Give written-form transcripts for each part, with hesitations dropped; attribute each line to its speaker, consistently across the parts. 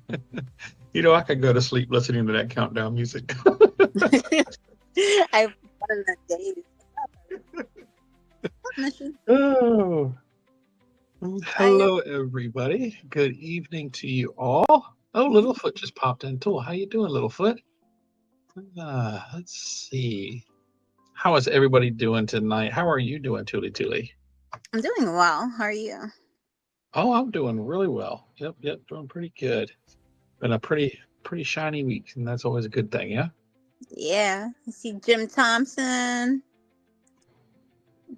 Speaker 1: I could go to sleep listening to that countdown music.
Speaker 2: I one of the days. Mission.
Speaker 1: Oh,
Speaker 2: I
Speaker 1: hello, everybody. Good evening to you all. Oh, Littlefoot just popped in too. How you doing, Littlefoot? Let's see. How is everybody doing tonight? How are you doing, TuliTuli?
Speaker 2: I'm doing well. How are you?
Speaker 1: Oh, I'm doing really well. Yep, doing pretty good. Been a pretty shiny week, and that's always a good thing, yeah?
Speaker 2: Yeah. I see Jim Thompson.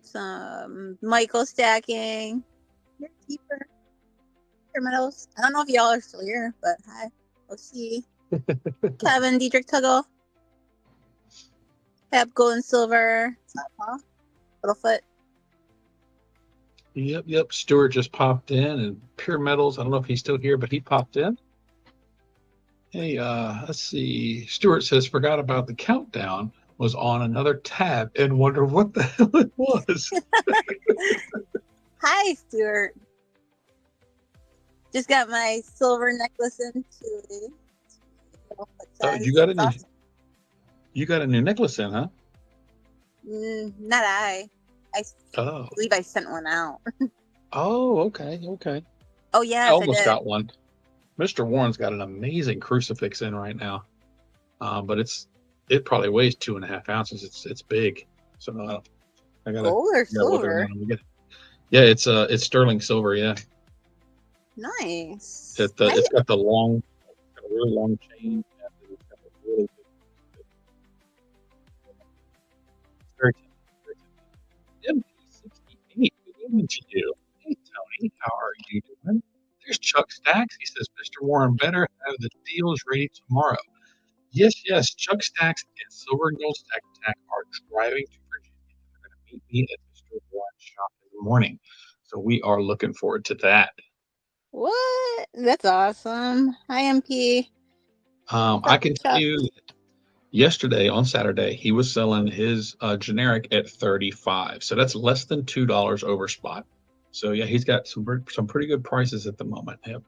Speaker 2: Some Michael stacking. Your keeper. Your medals. I don't know if y'all are still here, but hi. OC. Kevin Dietrich Tuggle. Pep Gold and Silver. Paul. Littlefoot.
Speaker 1: Yep. Stuart just popped in, and Pure Metals. I don't know if he's still here, but he popped in. Hey, let's see. Stuart says, forgot about the countdown, was on another tab and wonder what the hell it was.
Speaker 2: Hi, Stuart. Just got my silver necklace in today.
Speaker 1: Oh, you got a new necklace in, huh?
Speaker 2: Not I. I
Speaker 1: Oh.
Speaker 2: believe I sent one out.
Speaker 1: Oh, okay.
Speaker 2: Oh,
Speaker 1: I
Speaker 2: yes, I
Speaker 1: almost
Speaker 2: did.
Speaker 1: got one. Mr. Warren's got an amazing crucifix in right now. But it probably weighs 2.5 ounces. It's big. So I gotta
Speaker 2: Gold or
Speaker 1: look
Speaker 2: silver?
Speaker 1: around. Yeah, it's sterling silver, yeah.
Speaker 2: Nice.
Speaker 1: It's got a really long chain. It's got a really very MP68. Good evening to you. Hey Tony, how are you doing? There's Chuck Stacks. He says, Mr. Warren better have the deals ready tomorrow. Yes. Chuck Stacks and Silver and Gold Stack Attack are driving to Virginia. They're going to meet me at Mr. Warren's shop in the morning. So we are looking forward to that.
Speaker 2: What? That's awesome. Hi, MP.
Speaker 1: I can tell you yesterday on Saturday, he was selling his generic at 35. So that's less than $2 over spot. So yeah, he's got some pretty good prices at the moment. Yep.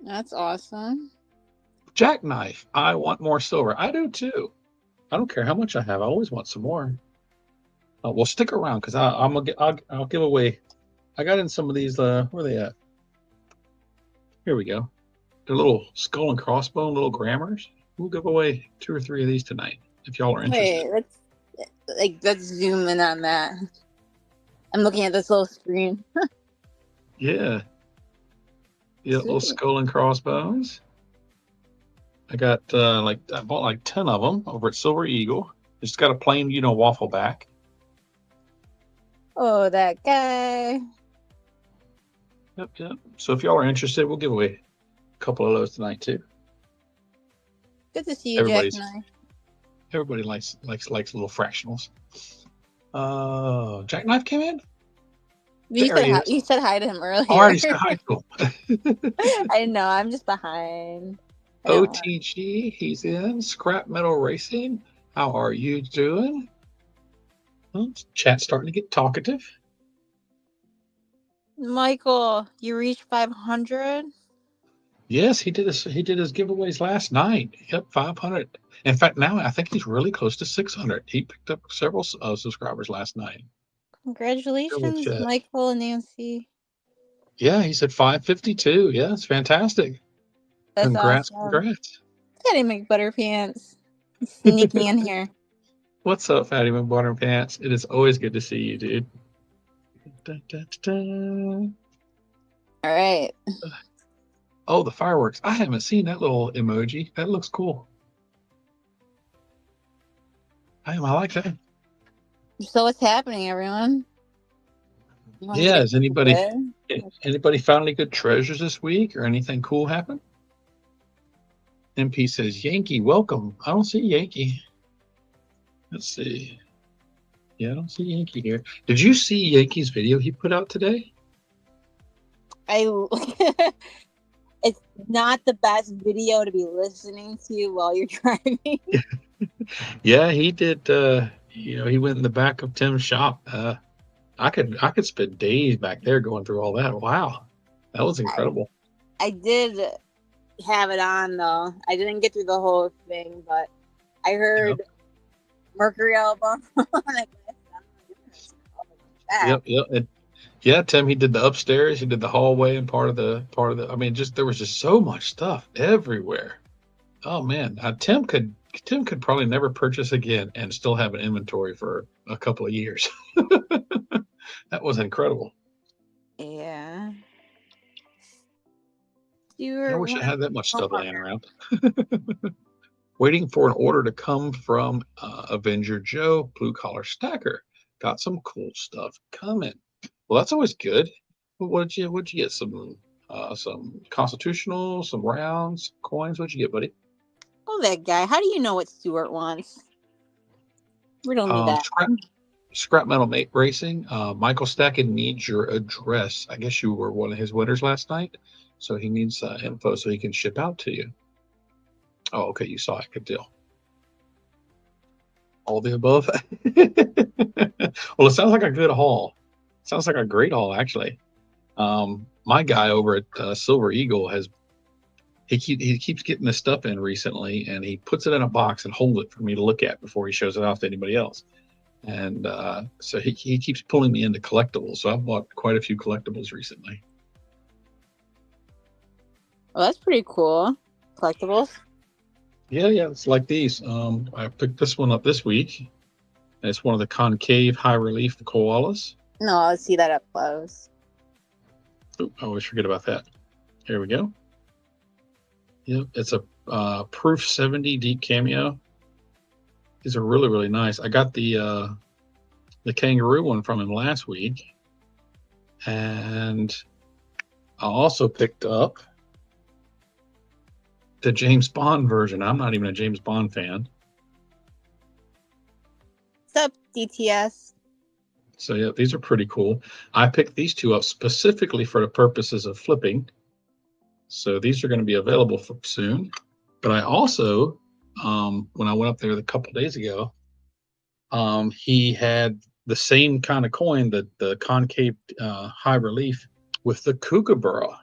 Speaker 2: That's awesome.
Speaker 1: Jackknife. I want more silver. I do too. I don't care how much I have. I always want some more. Well, stick around because I'll give away. I got in some of these. Where are they at? Here we go. They're little skull and crossbone, little grammars. We'll give away 2 or 3 of these tonight if y'all are interested.
Speaker 2: Wait, let's zoom in on that. I'm looking at this little screen.
Speaker 1: Yeah, little skull and crossbones. I bought like 10 of them over at Silver Eagle. It's got a plain, waffle back.
Speaker 2: Oh, that guy.
Speaker 1: Yep. So if y'all are interested, we'll give away a couple of those tonight too.
Speaker 2: Good to see you, Jackknife.
Speaker 1: Everybody likes little fractionals. Jackknife came in.
Speaker 2: You said hi to him earlier.
Speaker 1: Oh, I already said hi to him.
Speaker 2: I know. I'm just behind.
Speaker 1: OTG, he's in. Scrap Metal Racing, how are you doing? Well, chat's starting to get talkative.
Speaker 2: Michael, you reached 500.
Speaker 1: Yes, he did his giveaways last night. Yep, 500. In fact, now I think he's really close to 600. He picked up several subscribers last night.
Speaker 2: Congratulations, Michael and Nancy.
Speaker 1: Yeah, he said 552. Yeah, it's fantastic.
Speaker 2: That's
Speaker 1: Congrats.
Speaker 2: Fatty McButterpants sneaking in here.
Speaker 1: What's up, Fatty McButterpants? It is always good to see you, dude.
Speaker 2: All right.
Speaker 1: Oh, the fireworks. I haven't seen that little emoji. That looks cool. I like that.
Speaker 2: So what's happening, everyone?
Speaker 1: Yeah, has anybody found any good treasures this week or anything cool happen? MP says, Yankee, welcome. I don't see Yankee. Let's see. Yeah, I don't see Yankee here. Did you see Yankee's video he put out today?
Speaker 2: It's not the best video to be listening to while you're driving.
Speaker 1: Yeah, he did. He went in the back of Tim's shop. I could spend days back there going through all that. Wow, that was incredible.
Speaker 2: I did have it on though. I didn't get through the whole thing, but I heard Mercury album.
Speaker 1: Yep, yep. Yeah, Tim, he did the upstairs, he did the hallway, and part of the. I mean, just there was just so much stuff everywhere. Oh man, Tim could probably never purchase again and still have an inventory for a couple of years. That was incredible.
Speaker 2: Yeah.
Speaker 1: I wish I had that much stuff laying around. Waiting for an order to come from Avenger Joe, Blue Collar Stacker. Got some cool stuff coming. Well, that's always good. What'd you get? Some constitutional, some rounds, coins. What'd you get, buddy?
Speaker 2: Oh, that guy. How do you know what Stuart wants? We don't need that.
Speaker 1: Scrap Metal Mate Racing. Michael Stacken needs your address. I guess you were one of his winners last night, so he needs info so he can ship out to you. Oh, okay. You saw it. Good deal. All the above. Well, it sounds like a good haul. Sounds like a great haul, actually. My guy over at Silver Eagle he keeps getting this stuff in recently, and he puts it in a box and holds it for me to look at before he shows it off to anybody else. And so he keeps pulling me into collectibles. So I've bought quite a few collectibles recently.
Speaker 2: Well, that's pretty cool. Collectibles.
Speaker 1: Yeah, it's like these. I picked this one up this week. It's one of the concave high relief koalas.
Speaker 2: No, I'll see that up close.
Speaker 1: Ooh, I always forget about that. Here we go. Yep, it's a Proof 70 deep cameo. These are really, really nice. I got the kangaroo one from him last week, and I also picked up the James Bond version. I'm not even a James Bond fan.
Speaker 2: What's up, DTS?
Speaker 1: So yeah, these are pretty cool. I picked these two up specifically for the purposes of flipping. So these are going to be available soon. But I also, when I went up there a couple days ago, he had the same kind of coin, the concave high relief with the kookaburra,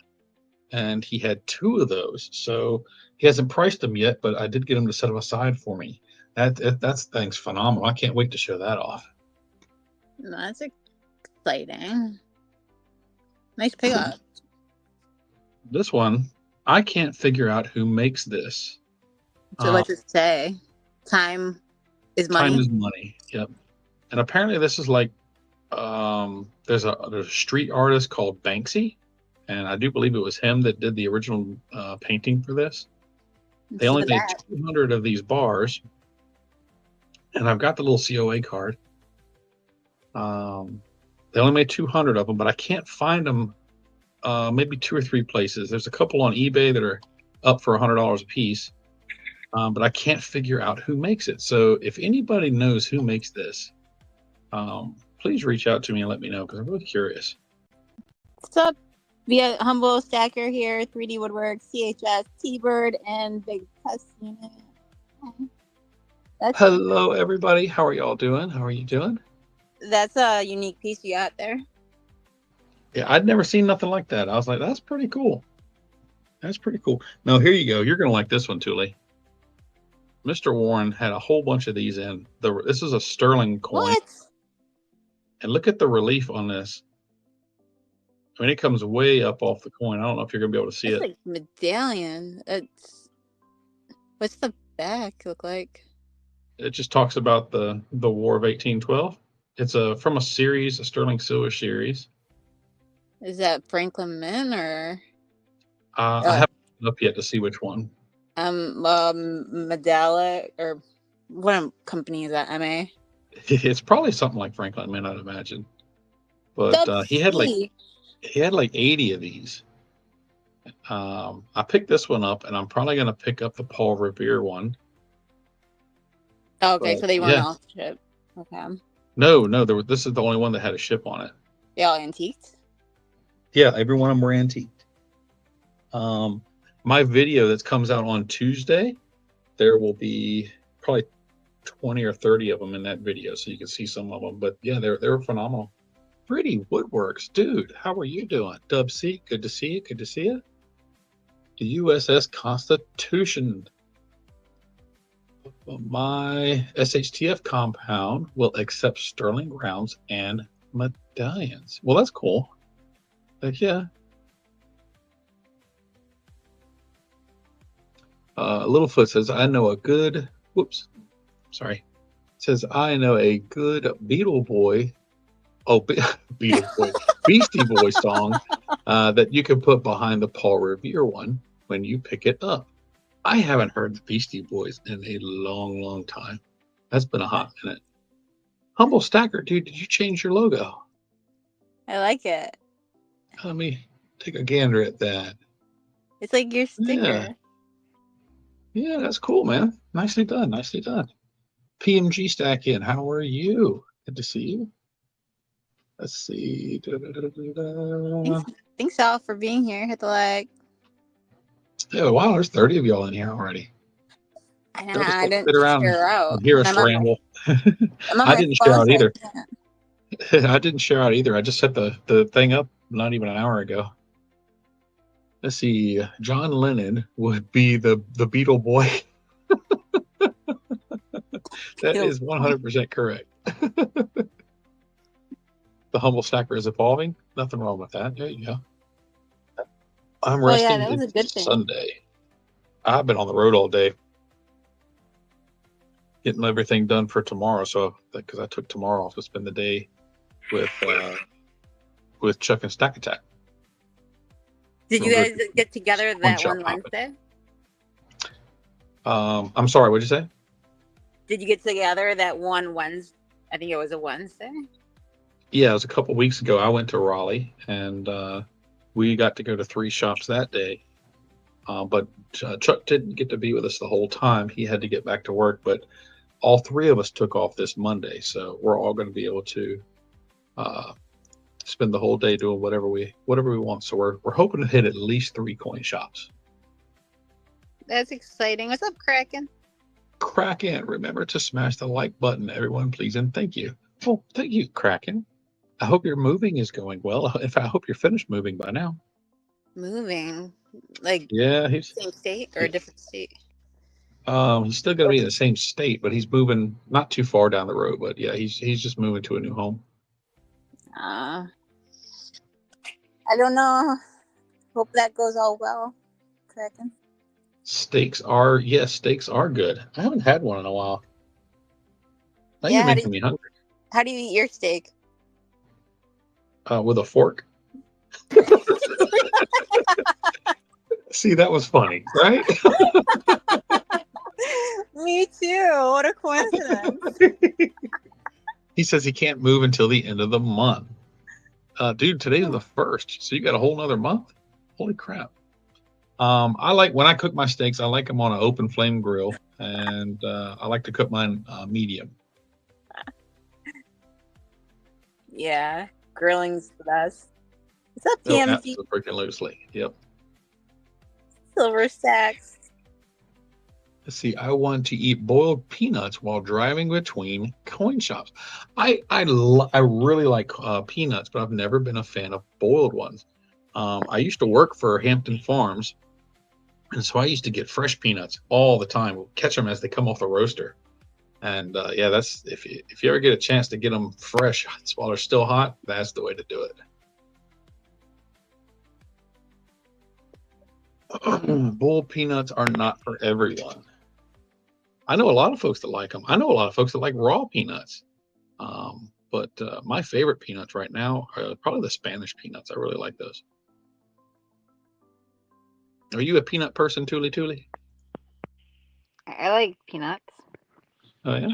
Speaker 1: and he had two of those. So he hasn't priced them yet, but I did get him to set them aside for me. That thing's phenomenal. I can't wait to show that off.
Speaker 2: That's exciting. Nice pickup.
Speaker 1: This one, I can't figure out who makes this.
Speaker 2: So what's it say? Time is money.
Speaker 1: Time is money. Yep. And apparently this is like there's a street artist called Banksy, and I do believe it was him that did the original painting for this. They only made 200 of these bars, and I've got the little COA card. They only made 200 of them, but I can't find them. Maybe 2 or 3 places. There's a couple on eBay that are up for $100 a piece, but I can't figure out who makes it. So if anybody knows who makes this, please reach out to me and let me know, because I'm really curious.
Speaker 2: What's up? Via Humble Stacker here, 3D Woodwork, CHS, T-Bird, and Big Test Unit.
Speaker 1: Hello, everybody. How are y'all doing? How are you doing?
Speaker 2: That's a unique piece you got there.
Speaker 1: Yeah, I'd never seen nothing like that. I was like, that's pretty cool. That's pretty cool. No, here you go. You're going to like this one, Tuli. Mr. Warren had a whole bunch of these in. This is a sterling coin.
Speaker 2: What?
Speaker 1: And look at the relief on this. I mean, it comes way up off the coin. I don't know if you're going to be able to see it.
Speaker 2: It's like medallion. What's the back look like?
Speaker 1: It just talks about the War of 1812. It's from a series, a sterling silver series.
Speaker 2: Is that Franklin Mint or?
Speaker 1: I haven't looked up yet to see which one.
Speaker 2: Medalla, or what company is that? MA.
Speaker 1: It's probably something like Franklin Mint, I'd imagine. But he had like 80 of these. I picked this one up, and I'm probably going to pick up the Paul Revere one.
Speaker 2: Okay, so they weren't all shipped. Okay.
Speaker 1: No, this is the only one that had a ship on it.
Speaker 2: They all antiqued?
Speaker 1: Yeah, every one of them were antiqued. My video that comes out on Tuesday, there will be probably 20 or 30 of them in that video, so you can see some of them. But yeah, they're phenomenal. Pretty Woodworks, dude. How are you doing? Dub C, good to see you. Good to see you. The USS Constitution. My SHTF compound will accept sterling rounds and medallions. Well, that's cool. Like, yeah. Littlefoot says, I know a good, whoops, sorry. Says, I know a good Beetle Boy, Beetle Boy, Beastie Boy song that you can put behind the Paul Revere one when you pick it up. I haven't heard the Beastie Boys in a long, long time. That's been a hot minute. Humble Stacker, dude, did you change your logo?
Speaker 2: I like it.
Speaker 1: Let me take a gander at that.
Speaker 2: It's like your sticker.
Speaker 1: Yeah, that's cool, man. Nicely done. Nicely done. PMG Stack in. How are you? Good to see you. Let's see.
Speaker 2: Thanks all for being here. Hit the like.
Speaker 1: Yeah, wow, there's 30 of y'all in here already.
Speaker 2: I didn't
Speaker 1: Sit around
Speaker 2: share out.
Speaker 1: and hear us ramble.
Speaker 2: I'm on
Speaker 1: I
Speaker 2: my
Speaker 1: didn't share
Speaker 2: phone,
Speaker 1: out
Speaker 2: so
Speaker 1: either.
Speaker 2: I can't.
Speaker 1: I didn't share out either. I just set the thing up not even an hour ago. Let's see. John Lennon would be the Beetle Boy. That is 100% correct. The humble stacker is evolving. Nothing wrong with that. There you go. I'm resting.
Speaker 2: That was a good thing.
Speaker 1: Sunday. I've been on the road all day, getting everything done for tomorrow. So, because I took tomorrow off to spend the day with Chuck and Stack Attack.
Speaker 2: Did you guys get together that one Wednesday?
Speaker 1: I'm sorry. What'd you say?
Speaker 2: Did you get together that one Wednesday? I think it was a Wednesday.
Speaker 1: Yeah, it was a couple weeks ago. I went to Raleigh, and we got to go to 3 shops that day. But Chuck didn't get to be with us the whole time. He had to get back to work. But all 3 of us took off this Monday, so we're all going to be able to spend the whole day doing whatever we want. So we're hoping to hit at least 3 coin shops.
Speaker 2: That's exciting. What's up, Kraken?
Speaker 1: Kraken, remember to smash the like button, everyone, please, and thank you. Well, thank you, Kraken. I hope your moving is going well. In fact, I hope you're finished moving by now.
Speaker 2: Moving, like same state or a different state?
Speaker 1: He's still going to be in the same state, but he's moving not too far down the road. But yeah, he's just moving to a new home.
Speaker 2: I don't know. Hope that goes all well, Kraken.
Speaker 1: Steaks are good. I haven't had one in a while. Now you're making me hungry.
Speaker 2: How do you eat your steak?
Speaker 1: With a fork. See, that was funny, right?
Speaker 2: Me too. What a coincidence.
Speaker 1: He says he can't move until the end of the month. Dude, today's the 1st, so you got a whole nother month? Holy crap. I like, when I cook my steaks, I like them on an open flame grill, and I like to cook mine medium.
Speaker 2: Yeah, grilling's the best. What's up, PMG?
Speaker 1: Freaking loosely. Yep.
Speaker 2: Silver Stacks.
Speaker 1: Let's see. I want to eat boiled peanuts while driving between coin shops. I really like peanuts, but I've never been a fan of boiled ones. I used to work for Hampton Farms, and so I used to get fresh peanuts all the time. We'll catch them as they come off the roaster. And yeah, that's if you ever get a chance to get them fresh while they're still hot, that's the way to do it. Boiled peanuts are not for everyone. I know a lot of folks that like them. I know a lot of folks that like raw peanuts. But my favorite peanuts right now are probably the Spanish peanuts. I really like those. Are you a peanut person, TuliTuli?
Speaker 2: I like peanuts.
Speaker 1: Oh, yeah?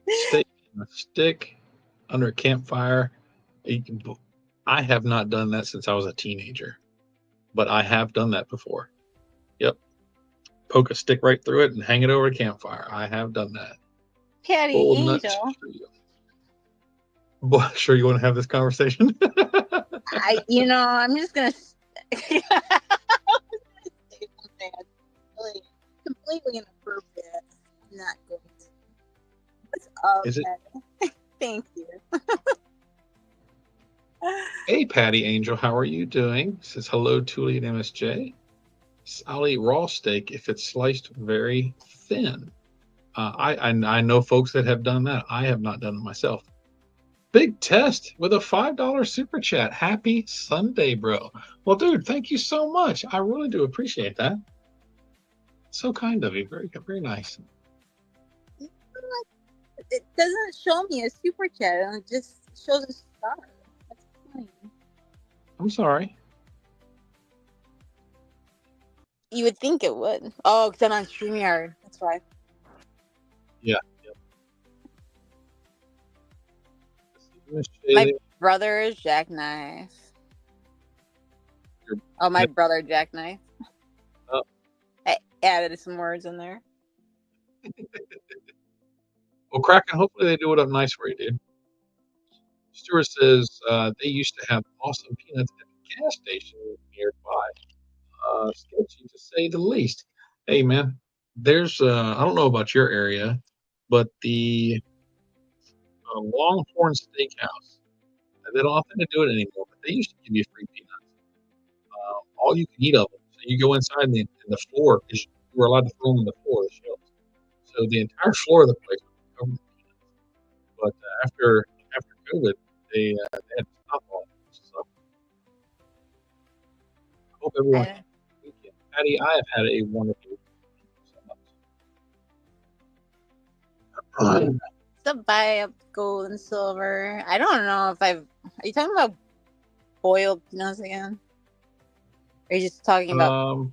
Speaker 1: Steak on a stick under a campfire. I have not done that since I was a teenager, but I have done that before. Yep. Poke a stick right through it and hang it over a campfire. I have done that.
Speaker 2: Patty Angel.
Speaker 1: Boy, sure you want to have this conversation?
Speaker 2: I'm just going to say something that's really completely inappropriate. I'm not going to. What's up,
Speaker 1: Is it?
Speaker 2: Thank you.
Speaker 1: Hey, Patty Angel, how are you doing? Says hello, Tuli and MSJ. I'll eat raw steak if it's sliced very thin. I know folks that have done that. I have not done it myself. Big Test with a $5 super chat. Happy Sunday, bro. Well, dude, thank you so much. I really do appreciate that. So kind of you. Very, very nice.
Speaker 2: It doesn't show me a super chat, and it just shows a star. That's funny.
Speaker 1: I'm sorry.
Speaker 2: You would think it would. Oh, because I'm on StreamYard. That's right.
Speaker 1: Yeah.
Speaker 2: My brother is Jackknife. Oh, my brother Jackknife.
Speaker 1: Oh.
Speaker 2: I added some words in there.
Speaker 1: Well, Kraken, hopefully they do it up nice for you, dude. Stuart says they used to have awesome peanuts at the gas station nearby. Sketchy to say the least. Hey, man, there's I don't know about your area, but the Longhorn Steakhouse, they don't often do it anymore, but they used to give you free peanuts. All you can eat of them. So you go inside and the floor, because you were allowed to throw them on the floor of the shelves. So the entire floor of the place was covered with peanuts. But after COVID, they had to stop all that stuff. I hope everyone has a good weekend. Patty, I have had a wonderful weekend. So much.
Speaker 2: To buy up gold and silver. I don't know if I've. Are you talking about boiled peanuts again? Or are you just talking about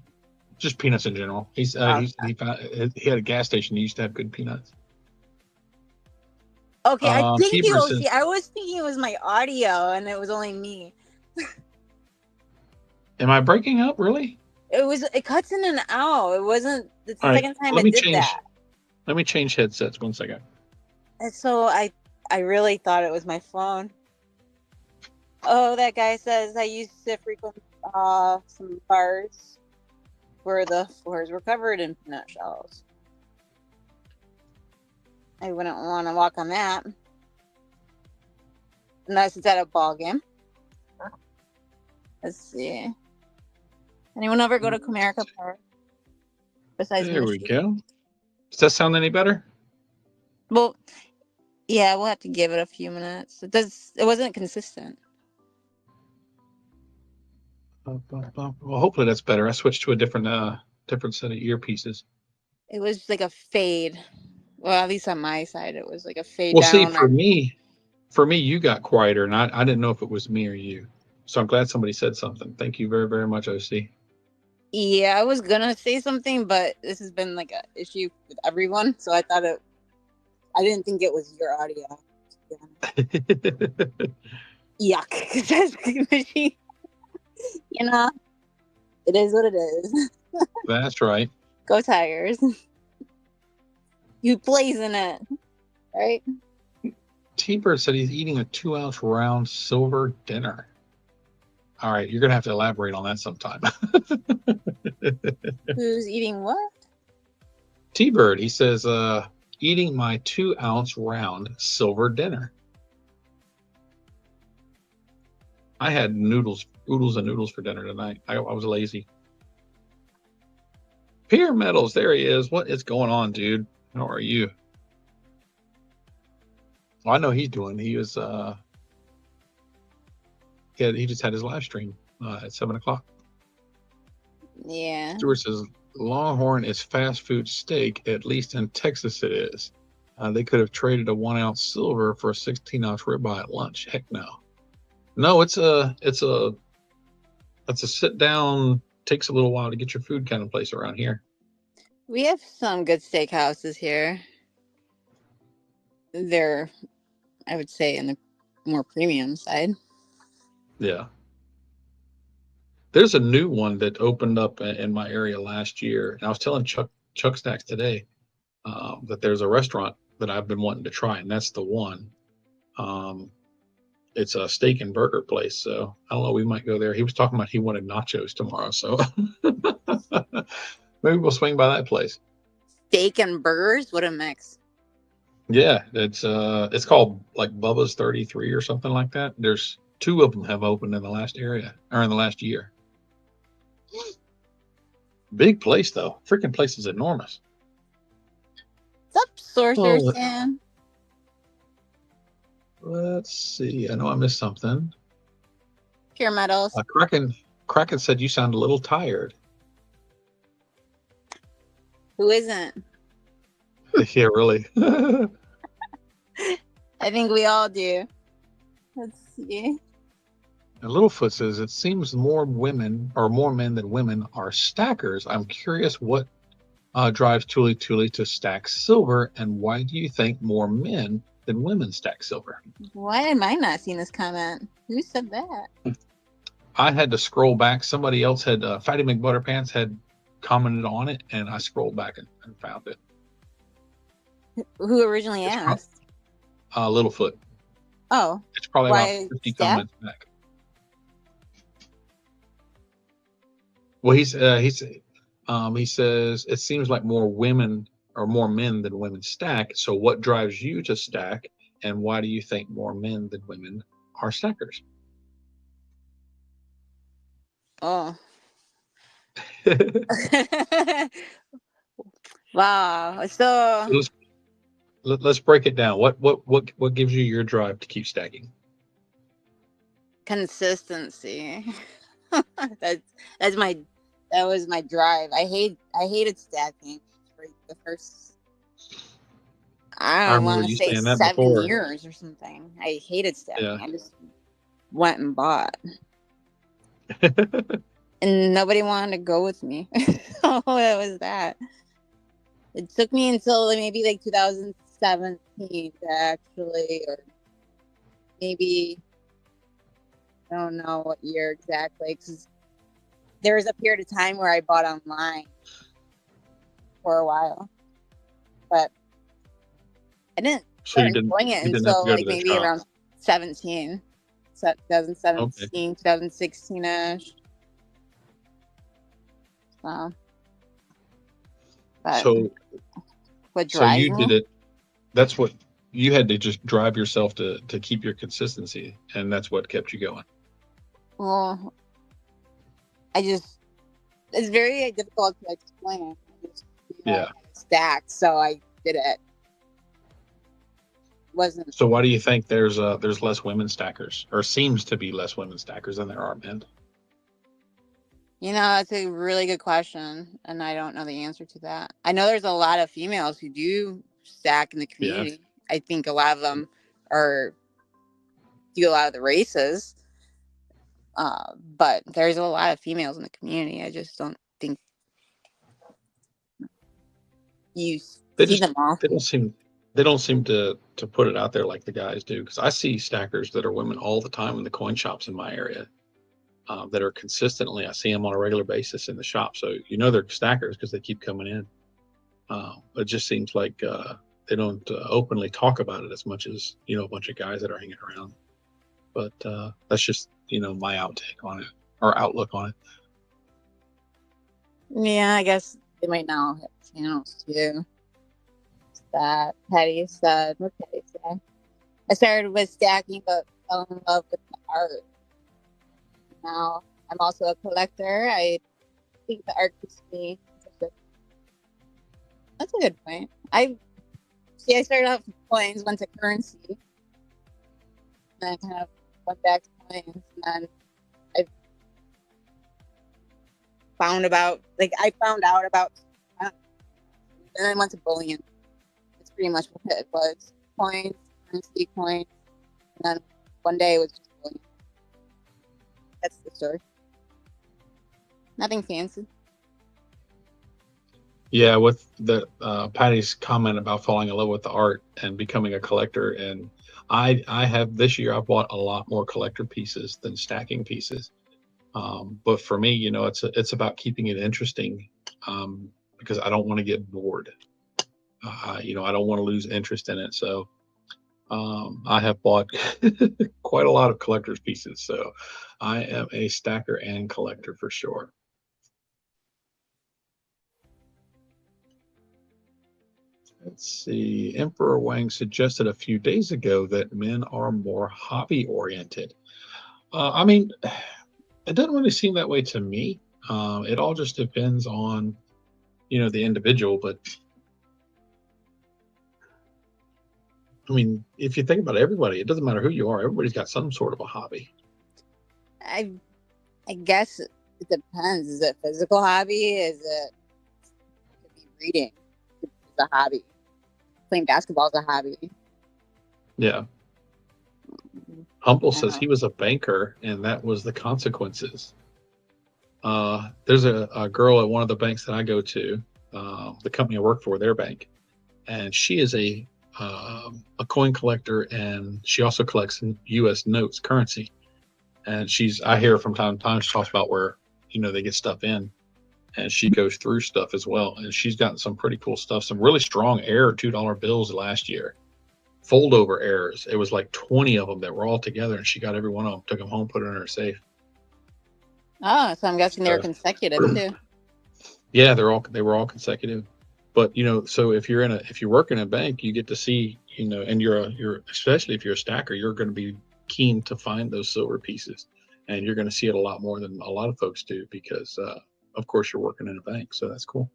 Speaker 1: just peanuts in general? He had a gas station. He used to have good peanuts.
Speaker 2: Okay, I think you. See, I was thinking it was my audio, and it was only me.
Speaker 1: Am I breaking up? Really?
Speaker 2: It cuts in and out. It wasn't the second time it did that.
Speaker 1: Let me change headsets 1 second.
Speaker 2: And so I really thought it was my phone. Oh, that guy says I used to frequent some bars where the floors were covered in peanut shells. I wouldn't want to walk on that unless it's at a ball game. Let's see. Anyone ever go to Comerica Park? Besides
Speaker 1: there we go. Does that sound any better?
Speaker 2: Well, yeah, we'll have to give it a few minutes. It wasn't consistent.
Speaker 1: Well, hopefully that's better. I switched to a different set of earpieces.
Speaker 2: It was like a fade. Well, at least on my side, it was like a fade
Speaker 1: down.
Speaker 2: Well,
Speaker 1: see, for me, you got quieter, and I didn't know if it was me or you. So I'm glad somebody said something. Thank you very, very much, OC.
Speaker 2: Yeah, I was gonna say something, but this has been like an issue with everyone, so I didn't think it was your audio. Yuck, says machine. You know, it is what it is.
Speaker 1: That's right.
Speaker 2: Go Tigers. You blazing it, right?
Speaker 1: T-Bird said he's eating a 2-ounce round silver dinner. All right, you're gonna have to elaborate on that sometime.
Speaker 2: Who's eating what?
Speaker 1: T-Bird, he says, eating my 2-ounce round silver dinner. I had noodles and noodles for dinner tonight. I was lazy. Peer Metals, there he is. What is going on, dude? How are you? Well, I know he's doing. He was he just had his live stream at 7:00.
Speaker 2: Yeah.
Speaker 1: Stuart says Longhorn is fast food steak. At least in Texas, it is. They could have traded a 1-ounce silver for a 16-ounce ribeye at lunch. Heck no. No, it's a sit down, takes a little while to get your food kind of place around here.
Speaker 2: We have some good steakhouses here. They're, I would say, in the more premium side.
Speaker 1: Yeah. There's a new one that opened up in my area last year. And I was telling Chuck Stacks today that there's a restaurant that I've been wanting to try, and that's the one. It's a steak and burger place. So I don't know, we might go there. He was talking about he wanted nachos tomorrow. So maybe we'll swing by that place.
Speaker 2: Steak and burgers? What a mix.
Speaker 1: Yeah, it's called like Bubba's 33 or something like that. There's 2 of them have opened in the last area or in the last year. Big place though. Freaking place is enormous.
Speaker 2: What's up, Sorcerer
Speaker 1: Oh,
Speaker 2: Sam?
Speaker 1: let's see. I know I missed something.
Speaker 2: Pure metals.
Speaker 1: Kraken said you sound a little tired.
Speaker 2: Who isn't?
Speaker 1: Yeah, really.
Speaker 2: I think we all do. Let's see.
Speaker 1: And Littlefoot says it seems more women or more men than women are stackers. I'm curious what drives TuliTuli to stack silver, and why do you think more men than women stack silver?
Speaker 2: Why am I not seeing this comment? Who said that?
Speaker 1: I had to scroll back. Somebody else had Fatty McButterpants had commented on it, and I scrolled back and found it.
Speaker 2: Who originally asked?
Speaker 1: Littlefoot.
Speaker 2: Oh,
Speaker 1: It's probably
Speaker 2: why
Speaker 1: about 50
Speaker 2: stack?
Speaker 1: comments back. Well, he says it seems like more women or more men than women stack. So, what drives you to stack, and why do you think more men than women are stackers?
Speaker 2: Oh. Wow. So
Speaker 1: let's break it down. What gives you your drive to keep stacking?
Speaker 2: consistency. That was my drive. I hated stacking for the first, I
Speaker 1: I
Speaker 2: don't
Speaker 1: remember
Speaker 2: want to
Speaker 1: you
Speaker 2: say
Speaker 1: saying that
Speaker 2: 7
Speaker 1: before.
Speaker 2: years or something. I hated stacking.
Speaker 1: Yeah.
Speaker 2: I just went and bought. And nobody wanted to go with me. Oh, that was that. It took me until maybe like 2017 to actually, or maybe, I don't know what year exactly, because there was a period of time where I bought online for a while, but I didn't
Speaker 1: So
Speaker 2: start enjoying it
Speaker 1: you didn't have to
Speaker 2: until
Speaker 1: go to
Speaker 2: like
Speaker 1: the
Speaker 2: maybe
Speaker 1: shop.
Speaker 2: around 17, so
Speaker 1: Okay.
Speaker 2: 2017, 2016-ish. So, but
Speaker 1: So
Speaker 2: what
Speaker 1: so
Speaker 2: drives
Speaker 1: you
Speaker 2: me?
Speaker 1: did it. That's what you had to just drive yourself to keep your consistency, and that's what kept you going.
Speaker 2: Well, it's very difficult to explain. I just,
Speaker 1: Yeah.
Speaker 2: stacked, so I did it. Wasn't
Speaker 1: So why do you think there's less women stackers, or seems to be less women stackers than there are men?
Speaker 2: It's a really good question, and I don't know the answer to that. I know there's a lot of females who do stack in the
Speaker 1: Yeah.
Speaker 2: community. I think a lot of them are do a lot of the races, but there's a lot of females in the community. I just don't think you
Speaker 1: They
Speaker 2: see
Speaker 1: just
Speaker 2: them all.
Speaker 1: they don't seem to put it out there like the guys do, because I see stackers that are women all the time in the coin shops in my area. That are consistently, I see them on a regular basis in the shop. So they're stackers because they keep coming in. It just seems like they don't openly talk about it as much as a bunch of guys that are hanging around. But that's just my outtake on it or outlook on it.
Speaker 2: Yeah, I guess they might now have channels too. That Patty said, what Patty said. I started with stacking, but fell in love with the art. Now I'm also a collector. I think the art keeps me interested. That's a good point. I started off with coins, went to currency, and then kind of went back to coins, and then I found out about, and then went to bullion. That's pretty much what it was. Coins, currency, coins, and then one day it was just bullion. That's the story. Nothing fancy.
Speaker 1: Yeah, with the Patty's comment about falling in love with the art and becoming a collector, and I have this year I've bought a lot more collector pieces than stacking pieces. But for me, it's about keeping it interesting, because I don't want to get bored. I don't want to lose interest in it. So I have bought quite a lot of collector's pieces. So I am a stacker and collector for sure. Let's see. Emperor Wang suggested a few days ago that men are more hobby oriented. I mean, it doesn't really seem that way to me. It all just depends on, the individual. But I mean, if you think about everybody, it doesn't matter who you are. Everybody's got some sort of a hobby.
Speaker 2: I I guess it depends. Is it physical hobby? Is it could be reading? It's a hobby. Playing basketball is a hobby.
Speaker 1: Yeah. Humble
Speaker 2: I don't
Speaker 1: says
Speaker 2: know.
Speaker 1: he was a banker, and that was the consequences. There's a girl at one of the banks that I go to, the company I work for, their bank, and she is a coin collector, and she also collects U.S. notes, currency. And I hear from time to time she talks about where they get stuff in, and she goes through stuff as well. And she's gotten some pretty cool stuff, some really strong error $2 bills last year, fold over errors. It was like 20 of them that were all together, and she got every one of them, took them home, put it in her safe.
Speaker 2: Oh, so I'm guessing they're
Speaker 1: So,
Speaker 2: consecutive too.
Speaker 1: yeah, they were all consecutive. But so if you work in a bank, you get to see, and you're especially if you're a stacker, you're going to be keen to find those silver pieces, and you're going to see it a lot more than a lot of folks do because, of course, you're working in a bank. So that's cool.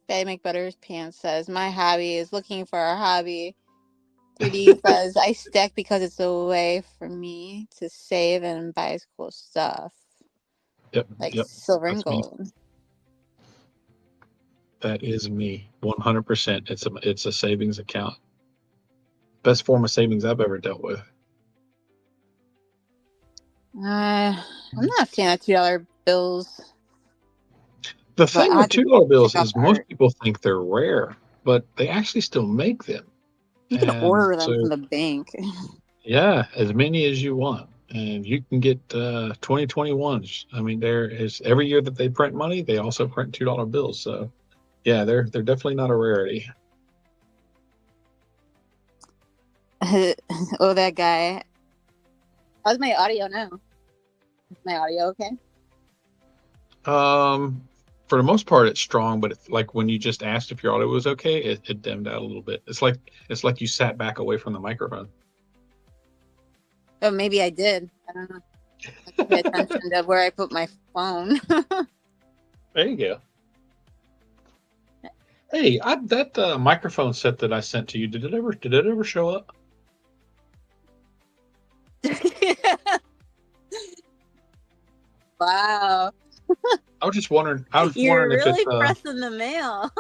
Speaker 2: Betty McButter's Pants says, my hobby is looking for a hobby. 3D says, I stack because it's a way for me to save and buy cool stuff.
Speaker 1: Yep,
Speaker 2: Like
Speaker 1: yep,
Speaker 2: silver and
Speaker 1: that's me.
Speaker 2: gold.
Speaker 1: That is me, 100%. It's a savings account. Best form of savings I've ever dealt with.
Speaker 2: I'm not a fan of $2 bills,
Speaker 1: The
Speaker 2: but
Speaker 1: thing
Speaker 2: I
Speaker 1: with
Speaker 2: have to
Speaker 1: $2 bills
Speaker 2: check out
Speaker 1: is
Speaker 2: the
Speaker 1: most
Speaker 2: art.
Speaker 1: people think they're rare, but they actually still make them.
Speaker 2: You can
Speaker 1: And
Speaker 2: order them
Speaker 1: so,
Speaker 2: from the bank.
Speaker 1: yeah, as many as you want. And you can get 2021s. I mean, there is every year that they print money, they also print $2 bills. So, yeah, they're definitely not a rarity.
Speaker 2: Oh, that guy. How's my audio now? Is my audio okay?
Speaker 1: For the most part, it's strong, but it's like when you just asked if your audio was okay, it dimmed out a little bit. It's like you sat back away from the microphone.
Speaker 2: Oh, maybe I did. I don't know. I have to pay attention to where I put my phone.
Speaker 1: There you go. Hey, that microphone set that I sent to you, did it ever show up?
Speaker 2: Wow.
Speaker 1: I was just wondering. I was
Speaker 2: You're
Speaker 1: wondering if it.
Speaker 2: really pressing the mail.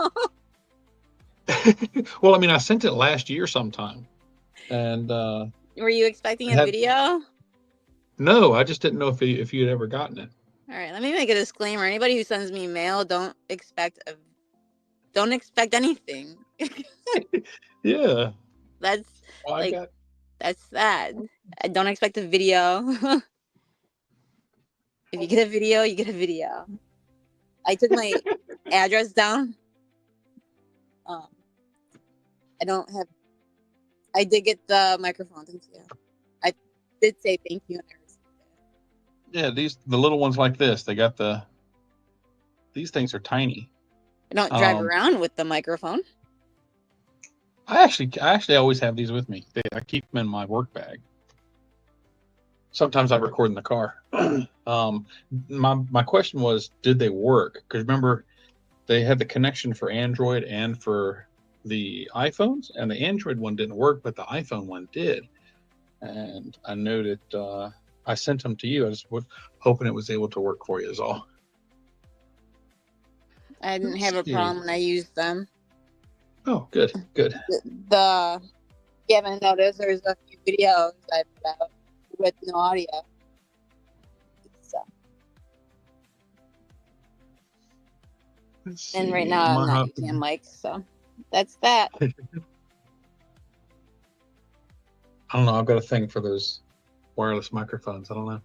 Speaker 1: Well, I mean, I sent it last year sometime, and
Speaker 2: Were you expecting
Speaker 1: I
Speaker 2: a
Speaker 1: had
Speaker 2: video?
Speaker 1: no. I just didn't know if you had ever gotten it.
Speaker 2: All right, let me make a disclaimer. Anybody who sends me mail, don't expect anything.
Speaker 1: Yeah.
Speaker 2: That's
Speaker 1: Well, I
Speaker 2: like
Speaker 1: got.
Speaker 2: that's that. I don't expect a video. If you get a video, you get a video. I took my address down. Um, I don't have. I did get the microphone. Thank you. I did say thank you and I received it.
Speaker 1: Yeah, the little ones like this. They got these things are tiny.
Speaker 2: I don't drive
Speaker 1: Um,
Speaker 2: around with the microphone.
Speaker 1: I actually always have these with me. I keep them in my work bag. Sometimes I record in the car. My question was, did they work? Because remember, they had the connection for Android and for the iPhones, and the Android one didn't work, but the iPhone one did. And I know that I sent them to you. I just was hoping it was able to work for you, is all.
Speaker 2: I didn't
Speaker 1: Let's
Speaker 2: have a
Speaker 1: see.
Speaker 2: problem when I used them.
Speaker 1: Oh, good, good.
Speaker 2: You haven't noticed, there's a few videos I put out with no audio. So,
Speaker 1: Let's
Speaker 2: and right
Speaker 1: see.
Speaker 2: now I'm
Speaker 1: My
Speaker 2: not using a mic, so that's that.
Speaker 1: I don't know. I've got a thing for those wireless microphones. I don't know.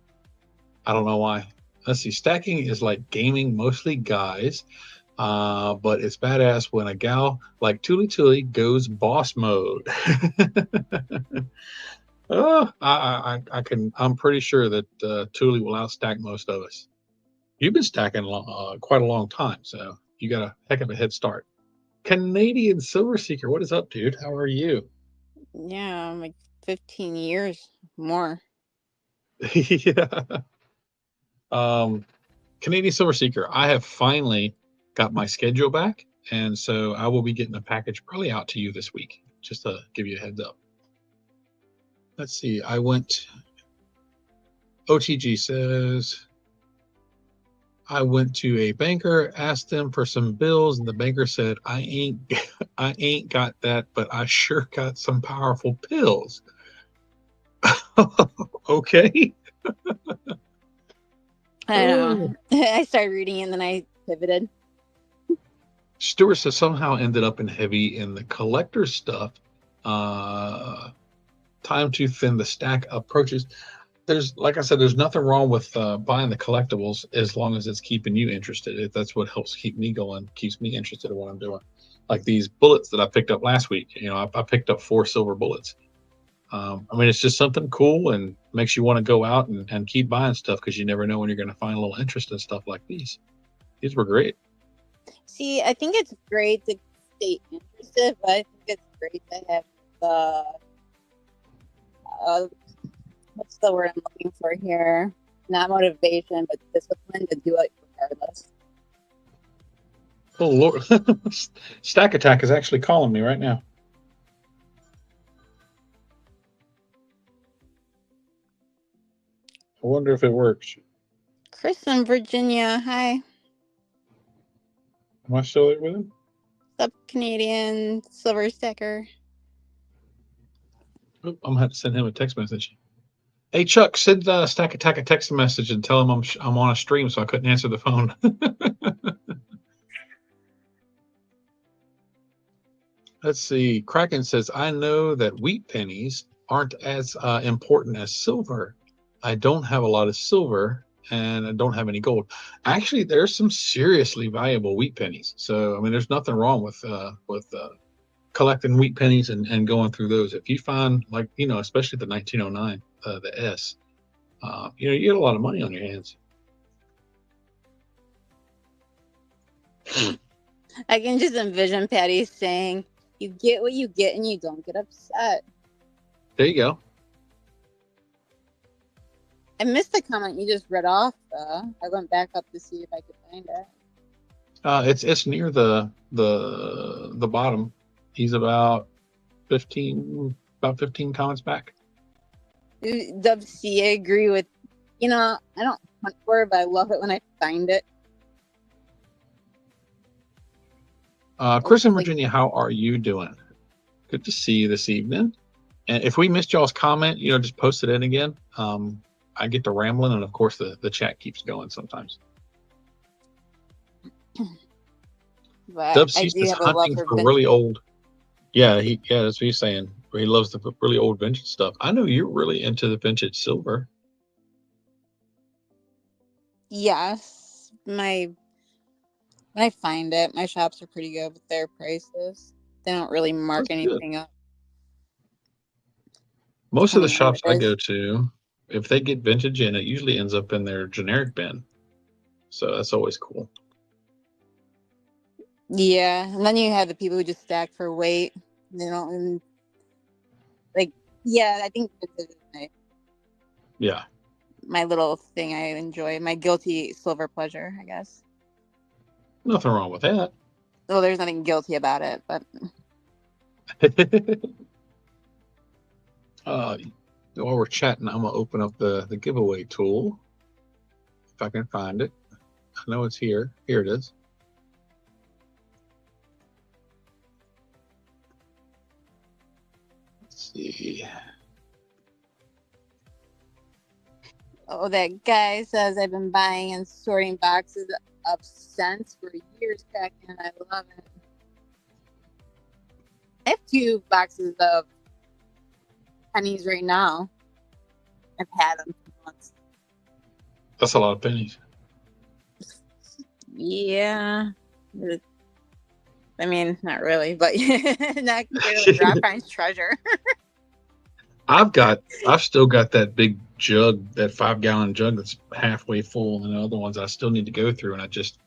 Speaker 1: I don't know why. Let's see. Stacking is like gaming, mostly guys. But it's badass when a gal like TuliTuli goes boss mode. Oh, I can. I'm pretty sure that Tuli will outstack most of us. You've been stacking quite a long time, so you got a heck of a head start. Canadian Silver Seeker, what is up, dude? How are you?
Speaker 2: Yeah, I'm like 15 years more.
Speaker 1: Yeah. Canadian Silver Seeker, I have finally got my schedule back, and so I will be getting a package probably out to you this week, just to give you a heads up. Let's see. I went. OTG says I went to a banker, asked them for some bills, and the banker said, I ain't got that, but I sure got some powerful pills. Okay.
Speaker 2: I know. I started reading it and then I pivoted.
Speaker 1: Stewart says somehow ended up in heavy in the collector stuff. Time to thin the stack approaches. There's, like I said, there's nothing wrong with buying the collectibles as long as it's keeping you interested. If that's what helps keep me going, keeps me interested in what I'm doing. Like these bullets that I picked up last week. You know, I picked up 4 silver bullets. I mean, it's just something cool and makes you want to go out and keep buying stuff because you never know when you're going to find a little interest in stuff like these. These were great.
Speaker 2: See, I think it's great to stay interested, but I think it's great to have the what's the word I'm looking for here? Not motivation, but discipline to do it regardless.
Speaker 1: Oh Lord, Stack Attack is actually calling me right now. I wonder if it works.
Speaker 2: Chris in Virginia, hi.
Speaker 1: Am I still there with him?
Speaker 2: Sub Canadian Silver Stacker.
Speaker 1: Oh, I'm gonna have to send him a text message. Hey Chuck, send Stack Attack a text message and tell him I'm on a stream, so I couldn't answer the phone. Let's see. Kraken says, I know that wheat pennies aren't as important as silver. I don't have a lot of silver and I don't have any gold. Actually, there's some seriously valuable wheat pennies. So, I mean, there's nothing wrong with collecting wheat pennies and going through those. If you find, like, you know, especially the 1909, the S, you know, you get a lot of money on your hands.
Speaker 2: I can just envision Patty saying, you get what you get and you don't get upset.
Speaker 1: There you go.
Speaker 2: I missed the comment you just read off. I went back up to see if I could find it.
Speaker 1: It's near the bottom. He's about 15 comments back.
Speaker 2: Dub C, I agree with, you know, I don't hunt for it, but I love it when I find it.
Speaker 1: Chris in Virginia, how are you doing? Good to see you this evening. And if we missed y'all's comment, you know, just post it in again. I get to rambling, and of course the chat keeps going sometimes. Dub C is hunting for really old. Yeah, that's what he's saying. He loves the really old vintage stuff. I know you're really into the vintage silver.
Speaker 2: Yes, when I find it, my shops are pretty good with their prices. They don't really mark anything up.
Speaker 1: Most of the shops I go to, if they get vintage in, it usually ends up in their generic bin. So that's always cool.
Speaker 2: Yeah, and then you have the people who just stack for weight. They don't even, like, yeah, I think this is my little thing I enjoy, my guilty silver pleasure, I guess.
Speaker 1: Nothing wrong with that.
Speaker 2: Well, there's nothing guilty about it, but
Speaker 1: while we're chatting, I'm gonna open up the giveaway tool if I can find it. I know it's here. Here it is. Let's see.
Speaker 2: Oh, that guy says I've been buying and sorting boxes of cents for years, Jack, and I love it. I have 2 boxes of pennies right now. I've had them for months.
Speaker 1: That's a lot of pennies.
Speaker 2: Yeah. I mean, not really, but not clearly Rappine's treasure.
Speaker 1: I've still got that big jug, that 5-gallon jug that's halfway full, and the other ones I still need to go through, and I just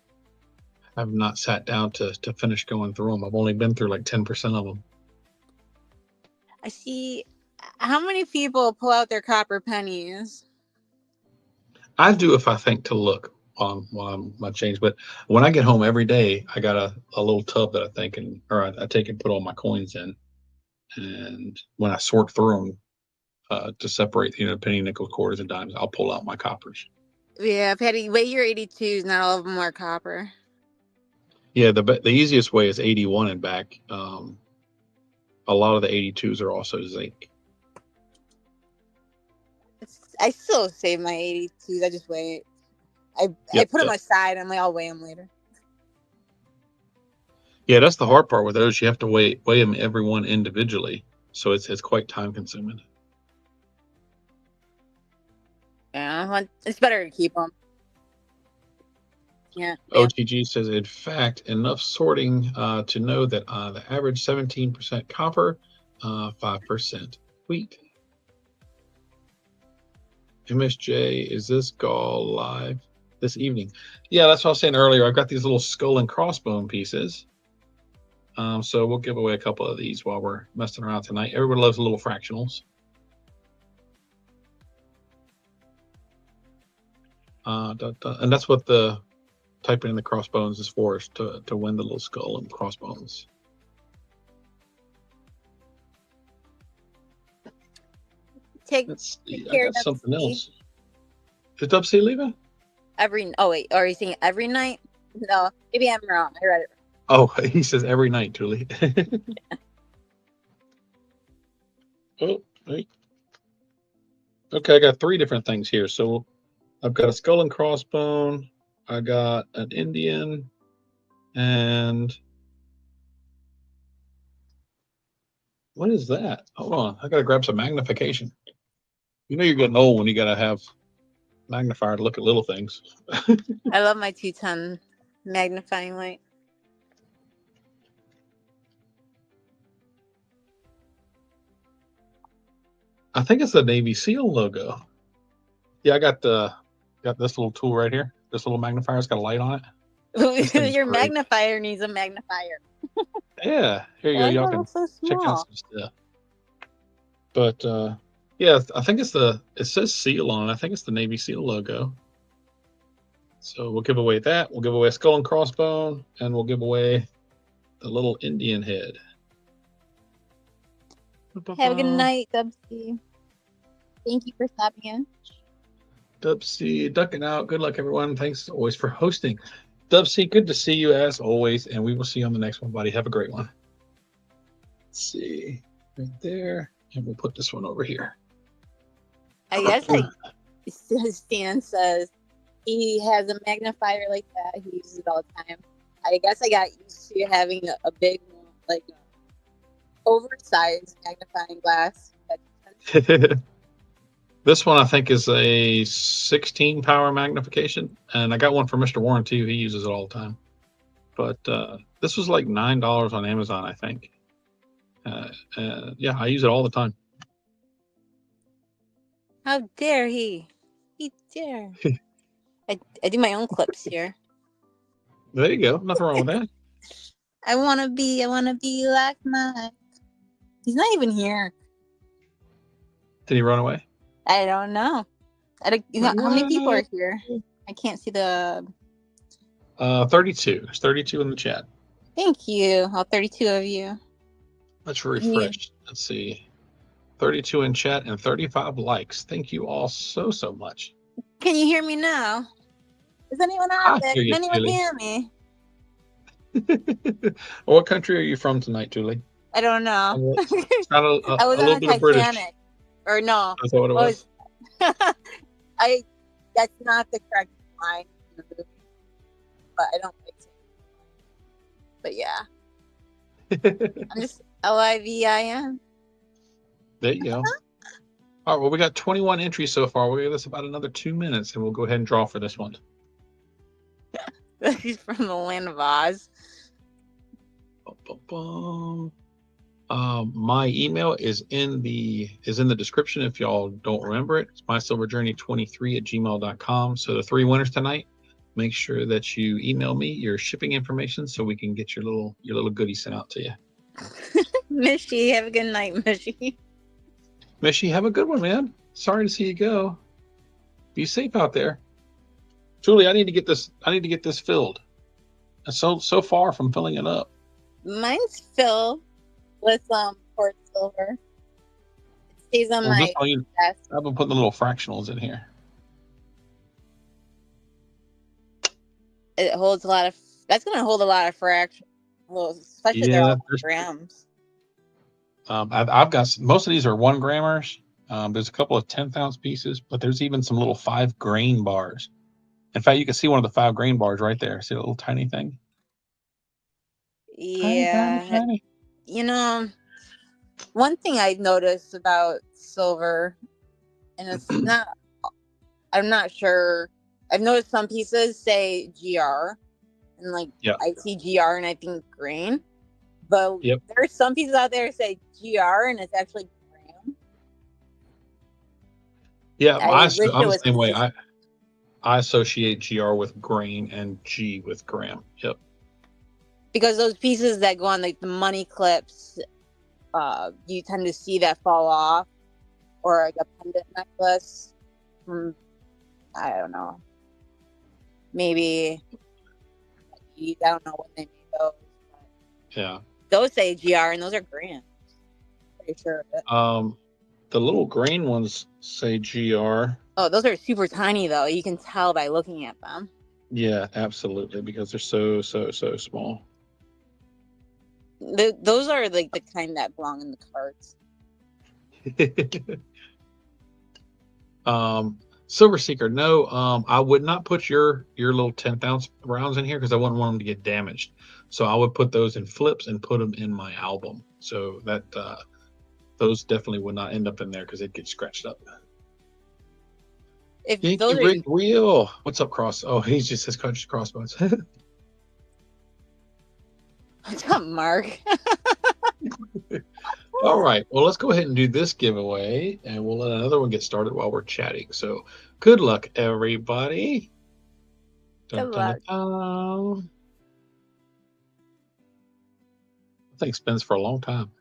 Speaker 1: have not sat down to finish going through them. I've only been through like 10% of them.
Speaker 2: I see. How many people pull out their copper pennies?
Speaker 1: I do if I think to look on while I'm my change. But when I get home every day, I got a little tub that I think or I take and put all my coins in. And when I sort through them to separate, penny, nickel, quarters, and dimes, I'll pull out my coppers.
Speaker 2: Yeah, Patty, weigh your 82s. Not all of them are copper.
Speaker 1: Yeah, the easiest way is 81 and back. A lot of the 82s are also zinc.
Speaker 2: I still save my 82s. I just weigh it. I put them aside. I'm like, I'll weigh them later.
Speaker 1: Yeah, that's the hard part with those. You have to weigh them every one individually, so it's quite time consuming.
Speaker 2: Yeah, it's better to keep them. Yeah.
Speaker 1: OTG says, in fact, enough sorting to know that the average 17% copper, 5% wheat. MSJ, is this gall live this evening? Yeah, that's what I was saying earlier. I've got these little skull and crossbone pieces. So we'll give away a couple of these while we're messing around tonight. Everybody loves little fractionals. And that's what the typing in the crossbones is for, is to win the little skull and crossbones. Let's see. I got something else. Is Dub C leaving?
Speaker 2: Oh wait, are you saying every night? No, maybe I'm wrong. I read it wrong.
Speaker 1: Oh, he says every night, Tuli. Oh, wait. Okay, I got 3 different things here. So I've got a skull and crossbone. I got an Indian, and what is that? Hold on, I gotta grab some magnification. You know you're getting old when you gotta have magnifier to look at little things.
Speaker 2: I love my 210 magnifying light.
Speaker 1: I think it's the Navy SEAL logo. Yeah, I got this little tool right here. This little magnifier. It's got a light on
Speaker 2: it. Your magnifier needs a magnifier.
Speaker 1: Yeah, here you go. Y'all can check out some stuff. But yeah, I think it says SEAL on it. I think it's the Navy SEAL logo. So we'll give away that. We'll give away a skull and crossbone, and we'll give away the little Indian head.
Speaker 2: Have a good night, Dubsy. Thank you for stopping in.
Speaker 1: Dubsy, ducking out. Good luck, everyone. Thanks always for hosting. Dubsy, good to see you as always, and we will see you on the next one, buddy. Have a great one. Let's see. Right there. And we'll put this one over here.
Speaker 2: I guess Stan says he has a magnifier like that. He uses it all the time. I guess I got used to having a big, like, oversized magnifying glass.
Speaker 1: This one I think is a 16 power magnification, and I got one for Mr. Warren too. He uses it all the time. But this was like $9 on Amazon, I think. Yeah, I use it all the time.
Speaker 2: How dare he? He dare. I do my own clips here.
Speaker 1: There you go. Nothing wrong with that.
Speaker 2: I wanna be like Mike. He's not even here.
Speaker 1: Did he run away?
Speaker 2: I don't know. How many people are here? I can't see the
Speaker 1: 32. There's 32 in the chat.
Speaker 2: Thank you. All 32 of you.
Speaker 1: Let's refresh. Yeah. Let's see. 32 in chat and 35 likes. Thank you all so much.
Speaker 2: Can you hear me now? Is anyone out there? Can anyone hear me?
Speaker 1: What country are you from tonight, Tuli?
Speaker 2: I don't know.
Speaker 1: I was on the
Speaker 2: Titanic. Or no.
Speaker 1: That's what it was.
Speaker 2: That's not the correct line in the movie. But I don't like it. But yeah. I'm just LIVIN.
Speaker 1: There you go. All right, well, we got 21 entries so far. We'll give this about another 2 minutes, and we'll go ahead and draw for this one.
Speaker 2: He's from the land of Oz.
Speaker 1: My email is in the description if y'all don't remember it. It's mysilverjourney23@gmail.com. So the 3 winners tonight, make sure that you email me your shipping information so we can get your little goodie sent out to you.
Speaker 2: Mishy, have a good night, Mishy.
Speaker 1: Mishy, have a good one, man. Sorry to see you go. Be safe out there. Julie, I need to get this. I need to get this filled. It's so far from filling it up.
Speaker 2: Mine's filled with quartz silver. It stays on
Speaker 1: Well,
Speaker 2: my
Speaker 1: just all you.
Speaker 2: desk.
Speaker 1: I've been putting the little fractionals in here.
Speaker 2: It holds a lot of. That's gonna hold a lot of fractions. Well, especially they're
Speaker 1: Yeah,
Speaker 2: all grams.
Speaker 1: I've got most of these are 1 grammers. There's a couple of 10th-ounce pieces, but there's even some little 5-grain bars. In fact, you can see one of the 5-grain bars right there. See the little tiny thing? Tiny, tiny,
Speaker 2: Yeah,
Speaker 1: tiny.
Speaker 2: you know, one thing I noticed about silver, and it's not. I'm not sure. I've noticed some pieces say GR, and like
Speaker 1: Yeah.
Speaker 2: I see GR and I think grain, but
Speaker 1: Yep.
Speaker 2: there's some pieces out there that say GR and it's actually gram.
Speaker 1: Yeah,
Speaker 2: I
Speaker 1: I'm
Speaker 2: wish it
Speaker 1: the
Speaker 2: was
Speaker 1: same way.
Speaker 2: consistent.
Speaker 1: I associate GR with grain and G with gram. Yep.
Speaker 2: Because those pieces that go on like the money clips, you tend to see that fall off, or like a pendant necklace from, I don't know, maybe I don't know when they made those. But
Speaker 1: Yeah.
Speaker 2: those say GR and those are grams. Pretty sure of it.
Speaker 1: The little grain ones say GR.
Speaker 2: Oh, those are super tiny though. You can tell by looking at them.
Speaker 1: Yeah, absolutely, because they're so small.
Speaker 2: Those are like the kind that belong in the carts.
Speaker 1: Silver Seeker, no, I would not put your little 10th-ounce rounds in here because I wouldn't want them to get damaged. So I would put those in flips and put them in my album. So that those definitely would not end up in there because it gets scratched up.
Speaker 2: If
Speaker 1: Yankee
Speaker 2: those are
Speaker 1: Rick Wheel, what's up, Cross? Oh, he just says country crossbones.
Speaker 2: what's up, Mark?
Speaker 1: All right, well, let's go ahead and do this giveaway, and we'll let another one get started while we're chatting. So, good luck, everybody. Dun,
Speaker 2: Good
Speaker 1: dun,
Speaker 2: luck.
Speaker 1: dun, dun. I think spins for a long time.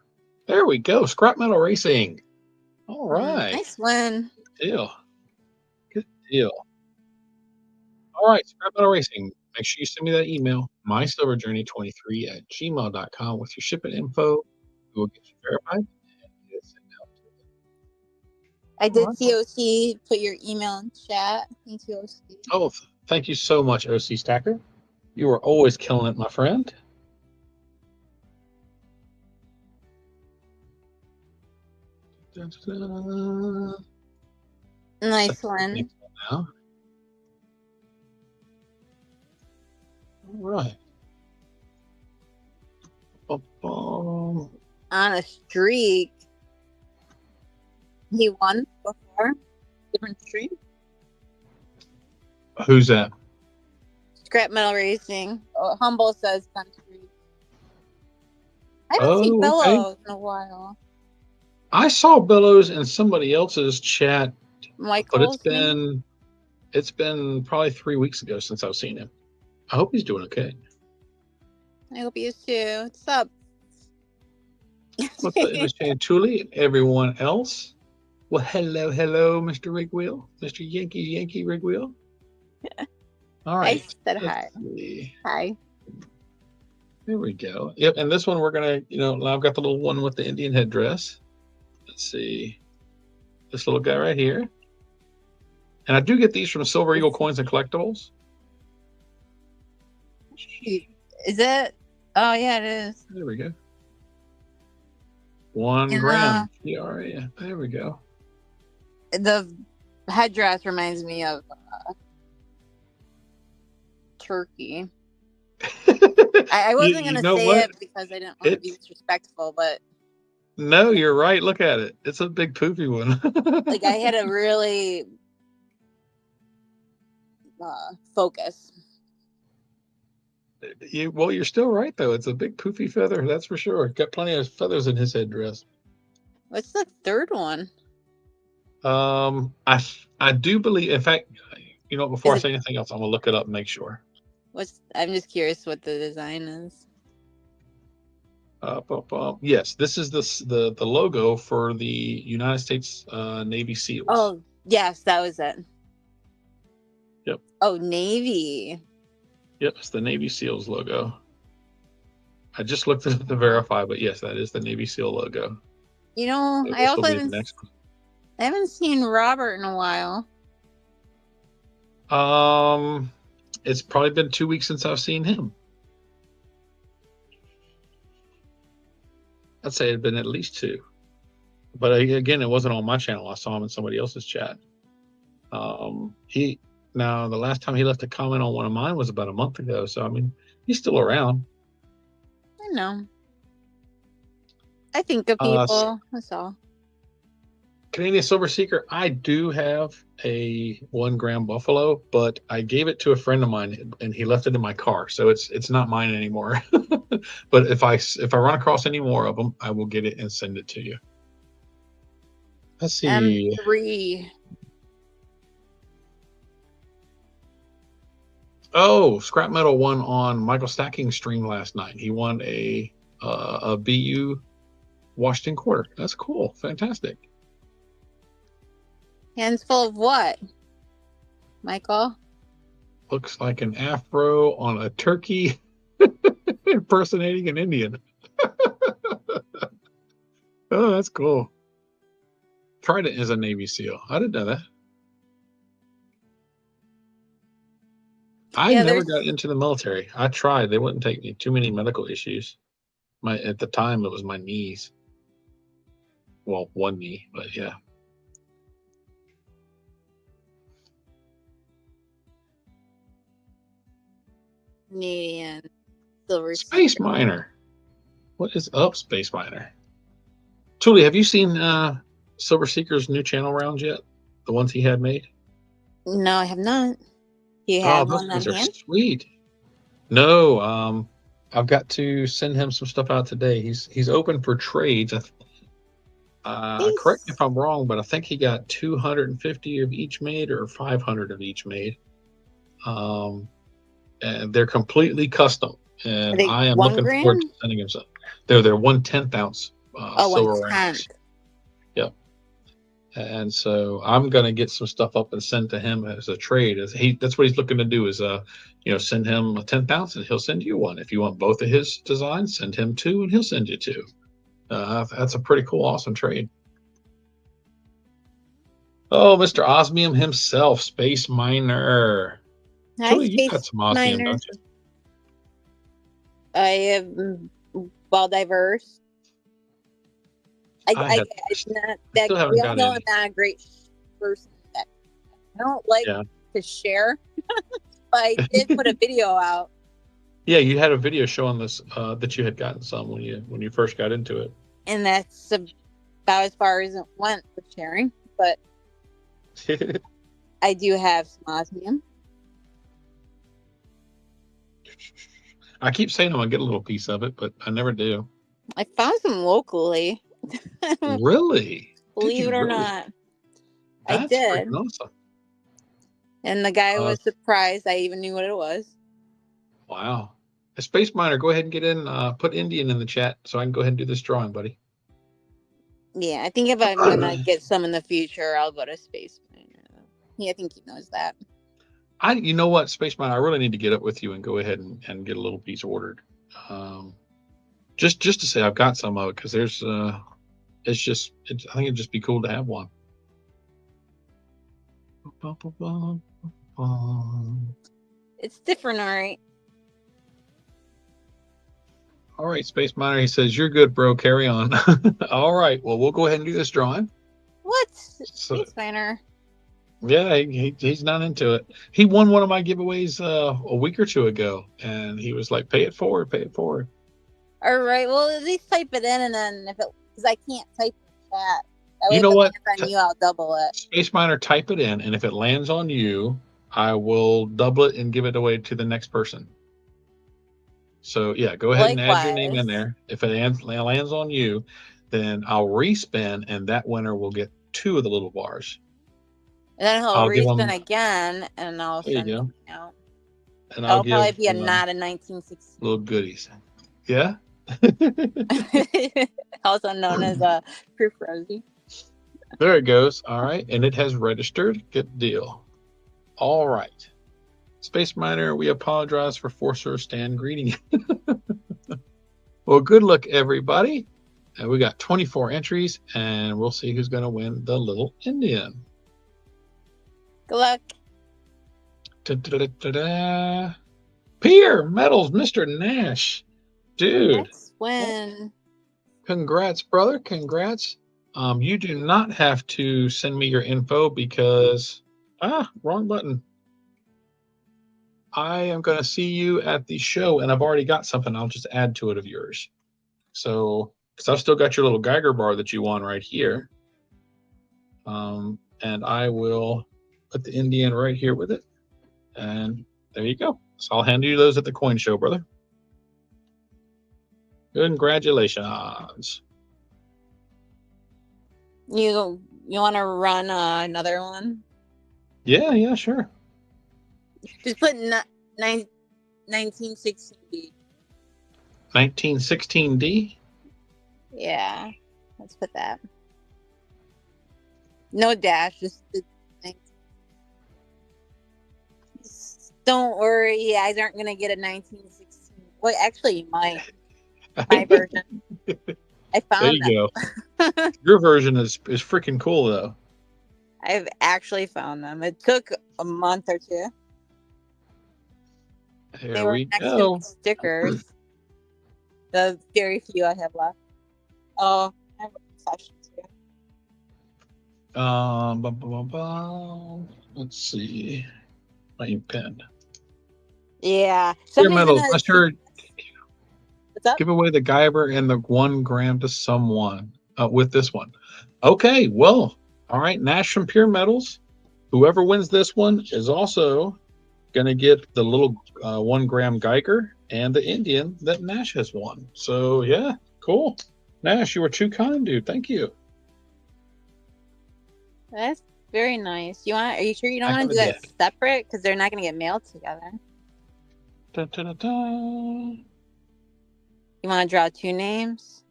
Speaker 1: There we go. Scrap metal racing. All right.
Speaker 2: Nice win.
Speaker 1: Good deal. Good deal. All right, scrap metal racing. Make sure you send me that email, mysilverjourney23@gmail.com with your shipping info. We'll get you verified and get it sent out to you.
Speaker 2: I
Speaker 1: All
Speaker 2: did
Speaker 1: right.
Speaker 2: COC put your email in chat. Thank you, OC.
Speaker 1: Oh, thank you so much, OC Stacker. You are always killing it, my friend. Dun, dun, dun.
Speaker 2: Nice one.
Speaker 1: Now. All right. Ba-bum.
Speaker 2: On a streak. He won before. Different stream.
Speaker 1: Who's that?
Speaker 2: Scrap metal racing. Oh, Humble says country. I haven't seen
Speaker 1: Oh, okay.
Speaker 2: Bellows in a while.
Speaker 1: I saw Bellows in somebody else's chat, but
Speaker 2: Michael's
Speaker 1: it's been probably 3 weeks ago since I've seen him. I hope he's doing okay.
Speaker 2: I hope he is too. What's up?
Speaker 1: What's up, Mr. Tuli? Everyone else? Well, hello, Mr. Rigwheel, Mr. Yankee Rigwheel. All right.
Speaker 2: I said hi.
Speaker 1: See.
Speaker 2: Hi.
Speaker 1: There we go. Yep, and this one we're gonna, I've got the little one with the Indian headdress. Let's see, this little guy right here. And I do get these from Silver Eagle Coins and Collectibles.
Speaker 2: Is it? Oh yeah, it is.
Speaker 1: There we go. 1 gram. Yeah, there we go.
Speaker 2: The headdress reminds me of turkey. I wasn't going to say it because I didn't want to be disrespectful, but...
Speaker 1: No, you're right. Look at it. It's a big poofy one.
Speaker 2: Like, I had to really focus.
Speaker 1: Well, you're still right, though. It's a big poofy feather, that's for sure. Got plenty of feathers in his headdress.
Speaker 2: What's the third one?
Speaker 1: I do believe, in fact, before I say anything else, I'm going to look it up and make sure.
Speaker 2: I'm just curious what the design is.
Speaker 1: Yes, this is the logo for the United States Navy SEALs.
Speaker 2: Oh, yes, that was it.
Speaker 1: Yep.
Speaker 2: Oh, Navy.
Speaker 1: Yep. It's the Navy SEALs logo. I just looked at it to verify, but yes, that is the Navy SEAL logo.
Speaker 2: You know,
Speaker 1: So
Speaker 2: I
Speaker 1: this will
Speaker 2: also
Speaker 1: be the next
Speaker 2: I haven't seen Robert in a while.
Speaker 1: one. It's probably been 2 weeks since I've seen him. I'd say it'd been at least 2. But again, it wasn't on my channel. I saw him in somebody else's chat. Now the last time he left a comment on one of mine was about a month ago. So I mean, he's still around.
Speaker 2: I know. I think of people. That's all.
Speaker 1: Canadian Silver Seeker, I do have a 1 gram buffalo, but I gave it to a friend of mine and he left it in my car, so it's not mine anymore. But if I run across any more of them, I will get it and send it to you. Let's see.
Speaker 2: M3.
Speaker 1: Oh, Scrap Metal won on Michael Stacking's stream last night. He won a BU Washington quarter. That's cool. Fantastic.
Speaker 2: Hands full of what, Michael?
Speaker 1: Looks like an afro on a turkey impersonating an Indian. Oh, that's cool. Trident is a Navy SEAL. I didn't know that. I never got into the military. I tried. They wouldn't take me. Too many medical issues. At the time, it was my knees. Well, one knee, but yeah.
Speaker 2: Canadian Silver
Speaker 1: Space
Speaker 2: Seeker.
Speaker 1: Miner. What is up, Space Miner? Tuli, have you seen Silver Seeker's new channel rounds yet? The ones he had made?
Speaker 2: No, I have not. Do you have
Speaker 1: those
Speaker 2: one
Speaker 1: things
Speaker 2: on
Speaker 1: are
Speaker 2: hand?
Speaker 1: sweet. No, I've got to send him some stuff out today. He's open for trades. Correct me if I'm wrong, but I think he got 250 of each made or 500 of each made. And they're completely custom. And I am looking forward to sending him some. They're 1/10 ounce silver rounds. Yep. And so I'm gonna get some stuff up and send to him as a trade. That's what he's looking to do is send him a 10th ounce and he'll send you one. If you want both of his designs, send him 2 and he'll send you 2. That's a pretty cool, awesome trade. Oh, Mr. Osmium himself, Space Miner.
Speaker 2: Nice.
Speaker 1: You got some Osmium, don't you?
Speaker 2: I am well diverse. We all know I'm not a great person. I don't like to share, but I did put a video out.
Speaker 1: Yeah, you had a video showing this that you had gotten some when you first got into it.
Speaker 2: And that's about as far as it went with sharing, but I do have some osmium.
Speaker 1: I keep saying I'm gonna get a little piece of it, but I never do.
Speaker 2: I found some locally.
Speaker 1: Really?
Speaker 2: Believe it or not.
Speaker 1: That's
Speaker 2: I did.
Speaker 1: Awesome.
Speaker 2: And the guy was surprised I even knew what it was.
Speaker 1: Wow. A Space Miner, go ahead and get in, put Indian in the chat so I can go ahead and do this drawing, buddy.
Speaker 2: Yeah, I think if I'm gonna get some in the future, I'll go to Space Miner. Yeah, I think he knows that.
Speaker 1: You know what, Space Miner, I really need to get up with you and go ahead and get a little piece ordered. Just to say I've got some of it, because there's I think it'd just be cool to have one.
Speaker 2: It's different, all right.
Speaker 1: All right, Space Miner, he says, you're good, bro. Carry on. All right, well, we'll go ahead and do this drawing.
Speaker 2: What? Space Miner.
Speaker 1: Yeah, he's not into it. He won one of my giveaways a week or 2 ago, and he was like, pay it forward.
Speaker 2: All right, well, at least type it in, and then because I can't type in chat.
Speaker 1: You know what?
Speaker 2: On you, I'll double it.
Speaker 1: Space Miner, type it in, and if it lands on you, I will double it and give it away to the next person. So yeah, go ahead and add your name in there. If it lands on you, then I'll respin, and that winner will get 2 of the little bars.
Speaker 2: And then he'll respin again, and I'll send him out.
Speaker 1: And I'll give
Speaker 2: probably be a not a 1960
Speaker 1: little goodies. Yeah.
Speaker 2: Also known as a proof Rosie.
Speaker 1: There it goes. All right, and it has registered. Good deal. All right. Space Miner, we apologize for Forcer Stan greeting. Well, good luck, everybody. We got 24 entries, and we'll see who's going to win the little Indian.
Speaker 2: Good luck.
Speaker 1: Da-da-da-da-da. Pierre Metals, Mr. Nash. Dude.
Speaker 2: Let's win.
Speaker 1: Congrats, brother. Congrats. You do not have to send me your info because wrong button. I am going to see you at the show, and I've already got something. I'll just add to it of yours. So, because I've still got your little Geiger bar that you won right here. And I will put the Indian right here with it. And there you go. So I'll hand you those at the coin show, brother. Congratulations.
Speaker 2: You want to run another one?
Speaker 1: Yeah, sure.
Speaker 2: Just put 1916D.
Speaker 1: 1916D?
Speaker 2: Yeah, let's put that. No dash, just the 19. Don't worry, you guys aren't gonna get a 1916. Well, actually, you might. My version. I found
Speaker 1: there you
Speaker 2: them.
Speaker 1: Go. Your version is freaking cool, though.
Speaker 2: I've actually found them. It took a month or two.
Speaker 1: There we go.
Speaker 2: Stickers. The very few I have left. Oh, I have a session too.
Speaker 1: Let's see. My pen.
Speaker 2: Yeah.
Speaker 1: Metals, I sure
Speaker 2: What's up?
Speaker 1: give away the Guyver and the 1 gram to someone with this one. Okay, well, all right. Nash from Pure Metals. Whoever wins this one is also going to get the little 1 gram Geiger and the Indian that Nash has won. So, yeah, cool. Nash, you were too kind, dude. Thank you.
Speaker 2: That's very nice. Are you sure you don't want to do that separate? Because they're not going to get mailed together. You want to draw 2 names?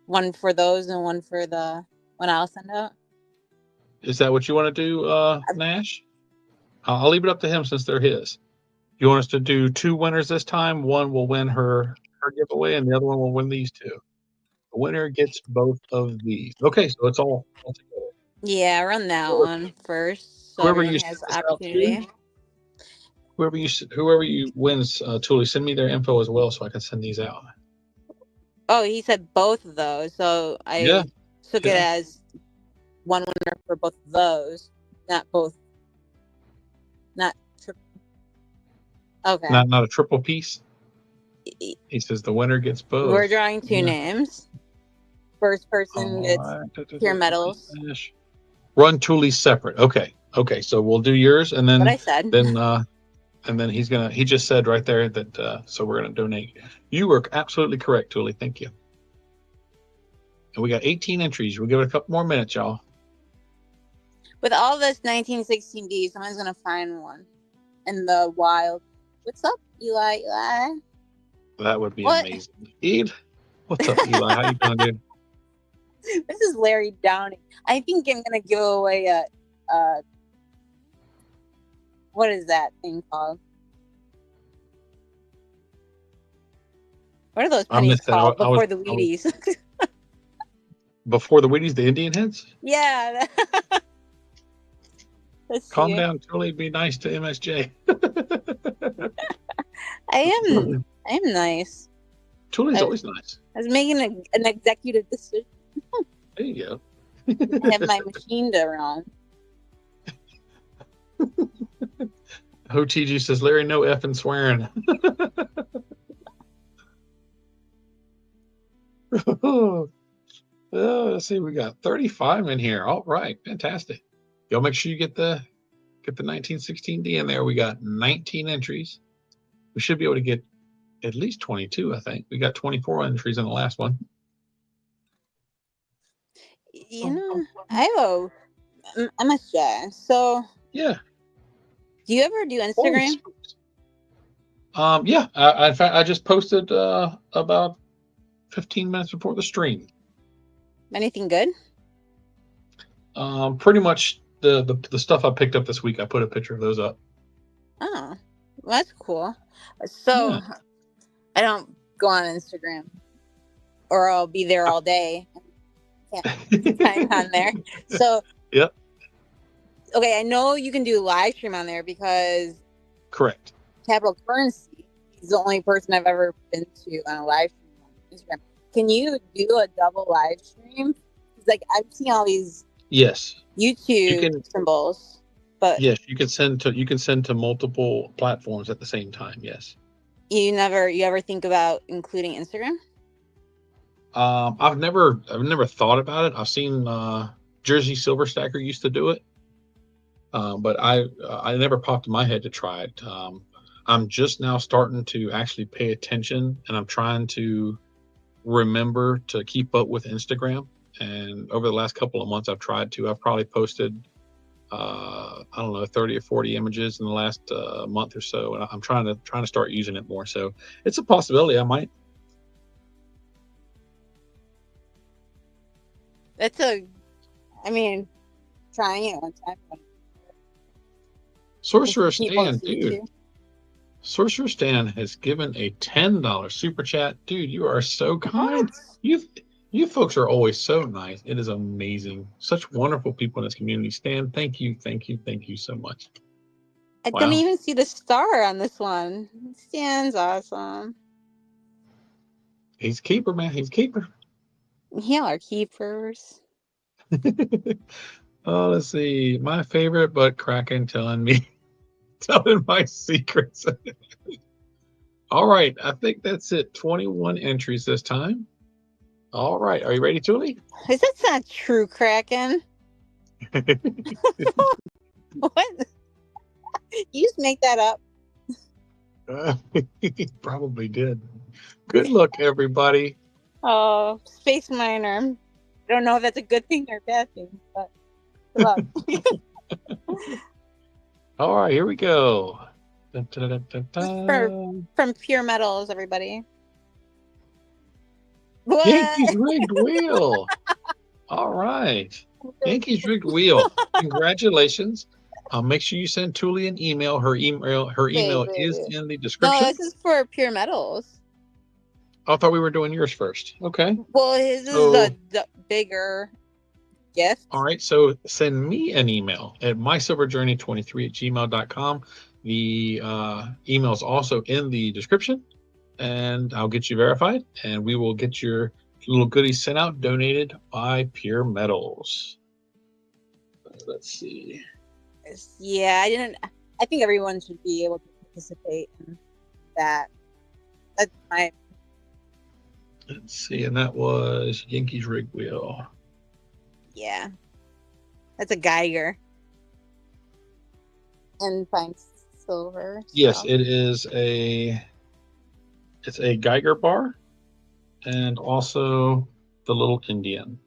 Speaker 2: One for those and one for the one I'll send out?
Speaker 1: Is that what you want to do, Nash? I'll leave it up to him since they're his. You want us to do 2 winners this time? One will win her giveaway, and the other one will win these 2. The winner gets both of these. Okay, so it's all together.
Speaker 2: Yeah, run that one first, so everyone has opportunity.
Speaker 1: Whoever you wins, Tuli, send me their info as well so I can send these out.
Speaker 2: Oh, he said both of those, so I took it as one winner for both of those, not both. Not triple. Okay.
Speaker 1: Not a triple piece. He says the winner gets both.
Speaker 2: We're drawing 2 names. First person gets Pure Metals.
Speaker 1: Run Tuli separate. Okay. So we'll do yours, and then
Speaker 2: what I said.
Speaker 1: And then he just said right there that so we're gonna donate. You were absolutely correct, Tuli. Thank you. And we got 18 entries. We'll give it a couple more minutes, y'all.
Speaker 2: With all this 1916D, someone's gonna find one in the wild. What's up, Eli?
Speaker 1: That would be amazing. Ed, what's up, Eli? How you doing, dude?
Speaker 2: This is Larry Downey. I think I'm gonna give away a what is that thing called? What are those pennies called before the Wheaties?
Speaker 1: Before the Wheaties, the Indian heads?
Speaker 2: Yeah.
Speaker 1: Calm down, Tuli. Be nice to MSJ.
Speaker 2: I am nice.
Speaker 1: Tuli's always nice.
Speaker 2: I was making an executive decision.
Speaker 1: There you go.
Speaker 2: I have my machine to run.
Speaker 1: OTG says, Larry, no effing swearing. Let's see, we got 35 in here. All right, fantastic. Y'all make sure you get the 1916D in there. We got 19 entries. We should be able to get at least 22, I think. We got 24 entries in the last one.
Speaker 2: You know, I have a MSJ. So
Speaker 1: yeah.
Speaker 2: Do you ever do Instagram?
Speaker 1: Yeah. In fact, I just posted about 15 minutes before the stream.
Speaker 2: Anything good?
Speaker 1: Pretty much the stuff I picked up this week. I put a picture of those up.
Speaker 2: Oh, That's cool.
Speaker 1: Yeah.
Speaker 2: So I don't go on Instagram, or I'll be there all day. Can't time on there. So
Speaker 1: Yep.
Speaker 2: okay, I know you can do live stream on there because
Speaker 1: Correct.
Speaker 2: Capital Currency is the only person I've ever been to on a live stream on Instagram. Can you do a double live stream? Like I've seen all these
Speaker 1: Yes. You
Speaker 2: YouTube
Speaker 1: can.
Speaker 2: symbols, but
Speaker 1: Yes, you can send to multiple platforms at the same time. Yes.
Speaker 2: you ever think about including Instagram?
Speaker 1: I've never thought about it. I've seen Jersey Silver Stacker used to do it, but I never popped in my head to try it. I'm just now starting to actually pay attention, and I'm trying to remember to keep up with Instagram. And over the last couple of months, I've tried to. I've probably posted I don't know 30 or 40 images in the last month or so, and I'm trying to start using it more. So it's a possibility. I might.
Speaker 2: That's I mean, trying it one time.
Speaker 1: Sorcerer
Speaker 2: People
Speaker 1: Stan,
Speaker 2: see
Speaker 1: dude.
Speaker 2: too.
Speaker 1: Sorcerer Stan has given a $10 super chat. Dude, you are so kind.
Speaker 2: What?
Speaker 1: You folks are always so nice. It is amazing. Such wonderful people in this community. Stan, thank you, thank you, thank you so much.
Speaker 2: I don't
Speaker 1: Wow.
Speaker 2: even see the star on this one. Stan's awesome.
Speaker 1: He's a keeper, man. He's a keeper.
Speaker 2: Y'all are keepers.
Speaker 1: Oh, let's see. My favorite, but Kraken telling my secrets. All right. I think that's it. 21 entries this time. All right. Are you ready, Tuli?
Speaker 2: Is that not true, Kraken? What? You just make that up.
Speaker 1: He probably did. Good luck, everybody.
Speaker 2: Oh, Space Miner. I don't know if that's a good thing or a bad thing, but good luck.
Speaker 1: All right, here we go. Dun, dun, dun, dun,
Speaker 2: This is
Speaker 1: dun.
Speaker 2: from Pure Metals, everybody. What?
Speaker 1: Yankees rigged wheel. All right. Yankees rigged wheel. Congratulations. Make sure you send Tuli an email. Her email is
Speaker 2: Wait.
Speaker 1: in the
Speaker 2: No,
Speaker 1: description.
Speaker 2: this is for Pure Metals.
Speaker 1: I thought we were doing yours first. Okay.
Speaker 2: Well, his is
Speaker 1: So,
Speaker 2: a bigger gift.
Speaker 1: all right. So send me an email at mysilverjourney23@gmail.com. The email is also in the description, and I'll get you verified, and we will get your little goodies sent out, donated by Pure Metals. Let's see.
Speaker 2: Yeah, I think everyone should be able to participate in that. That's my.
Speaker 1: Let's see, and that was Yankees rig wheel.
Speaker 2: Yeah, that's a Geiger and fine silver.
Speaker 1: Yes,
Speaker 2: So.
Speaker 1: it is it's a Geiger bar, and also the little Indian.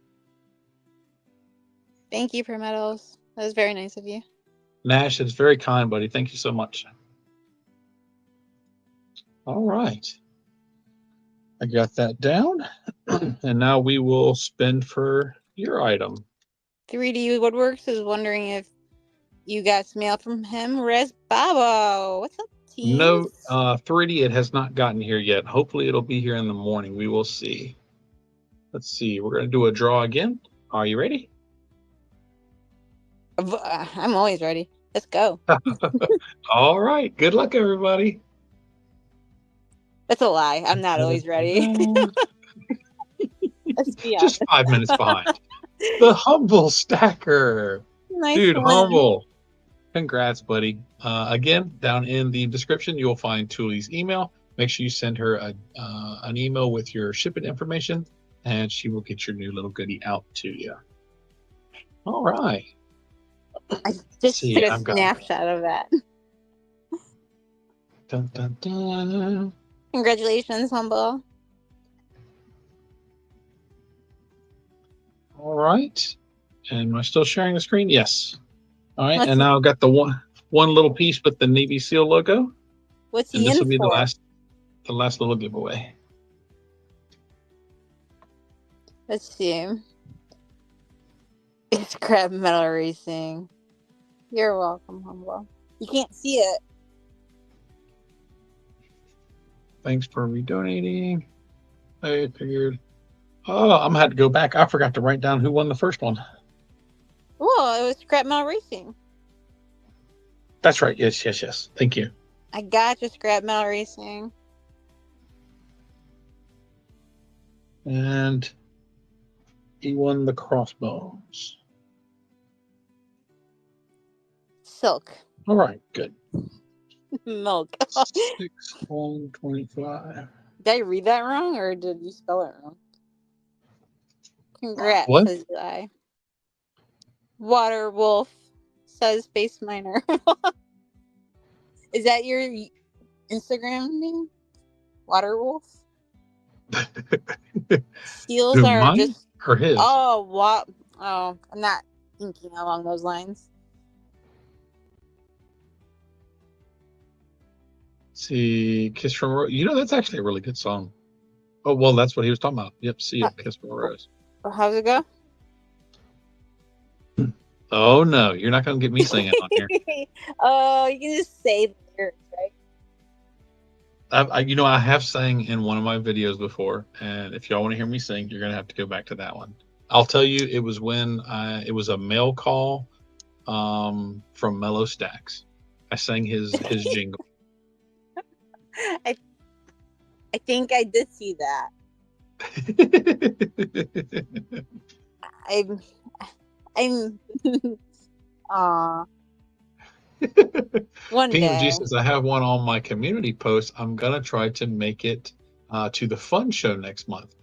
Speaker 2: Thank you, Pure Metals. That was very nice of you.
Speaker 1: Nash, it's very kind, buddy. Thank you so much. All right. I got that down. And now we will spend for your item.
Speaker 2: 3D Woodworks is wondering if you got some mail from him. Res Babo. What's up, team?
Speaker 1: No, 3D, it has not gotten here yet. Hopefully it'll be here in the morning. We will see. Let's see. We're going to do a draw again. Are you ready?
Speaker 2: I'm always ready. Let's go.
Speaker 1: All right. Good luck, everybody.
Speaker 2: That's a lie. I'm not always ready. Let's be honest.
Speaker 1: Just 5 minutes behind. The Humble Stacker.
Speaker 2: Nice
Speaker 1: Dude,
Speaker 2: win.
Speaker 1: Humble. Congrats, buddy. Again, down in the description, you'll find Tuli's email. Make sure you send her an email with your shipping information, and she will get your new little goodie out to you. All right.
Speaker 2: I just took a snapshot of that.
Speaker 1: Dun, dun, dun.
Speaker 2: Congratulations, Humble.
Speaker 1: All right. And am I still sharing the screen? Yes. All right. And now I've got the one little piece with the Navy SEAL logo.
Speaker 2: What's he
Speaker 1: and this
Speaker 2: in
Speaker 1: will be
Speaker 2: for?
Speaker 1: the last little giveaway.
Speaker 2: Let's see. It's Crab Metal Racing. You're welcome, Humble. You can't see it.
Speaker 1: Thanks for redonating. I figured. Oh, I'm gonna have to go back. I forgot to write down who won the first one.
Speaker 2: Well, it was Scrap Metal Racing.
Speaker 1: That's right. Yes. Thank you.
Speaker 2: I got you, Scrap Metal Racing.
Speaker 1: And he won the crossbones.
Speaker 2: Silk.
Speaker 1: All right, good.
Speaker 2: Milk.
Speaker 1: 6/25.
Speaker 2: Did I read that wrong, or did you spell it wrong? Congrats,
Speaker 1: What?
Speaker 2: says Eli. Water Wolf, says Space Miner. Is that your Instagram name? Water Wolf? Seals
Speaker 1: Who,
Speaker 2: are
Speaker 1: mine
Speaker 2: just...
Speaker 1: or his?
Speaker 2: Oh, what? Oh, I'm not thinking along those lines.
Speaker 1: See, Kiss from a Rose. You know, that's actually a really good song. Oh, well, that's what he was talking about. Yep, see ya, Kiss from a Rose.
Speaker 2: How's it go?
Speaker 1: Oh, no, you're not going to get me singing on here.
Speaker 2: Oh, you can just say the lyrics, right?
Speaker 1: I have sang in one of my videos before, and if y'all want to hear me sing, you're going to have to go back to that one. I'll tell you, it was when it was a mail call from Mellow Stacks. I sang his jingle.
Speaker 2: I think I did see that. I'm one
Speaker 1: PMG
Speaker 2: day.
Speaker 1: says I have one on my community post. I'm gonna try to make it to the fun show next month.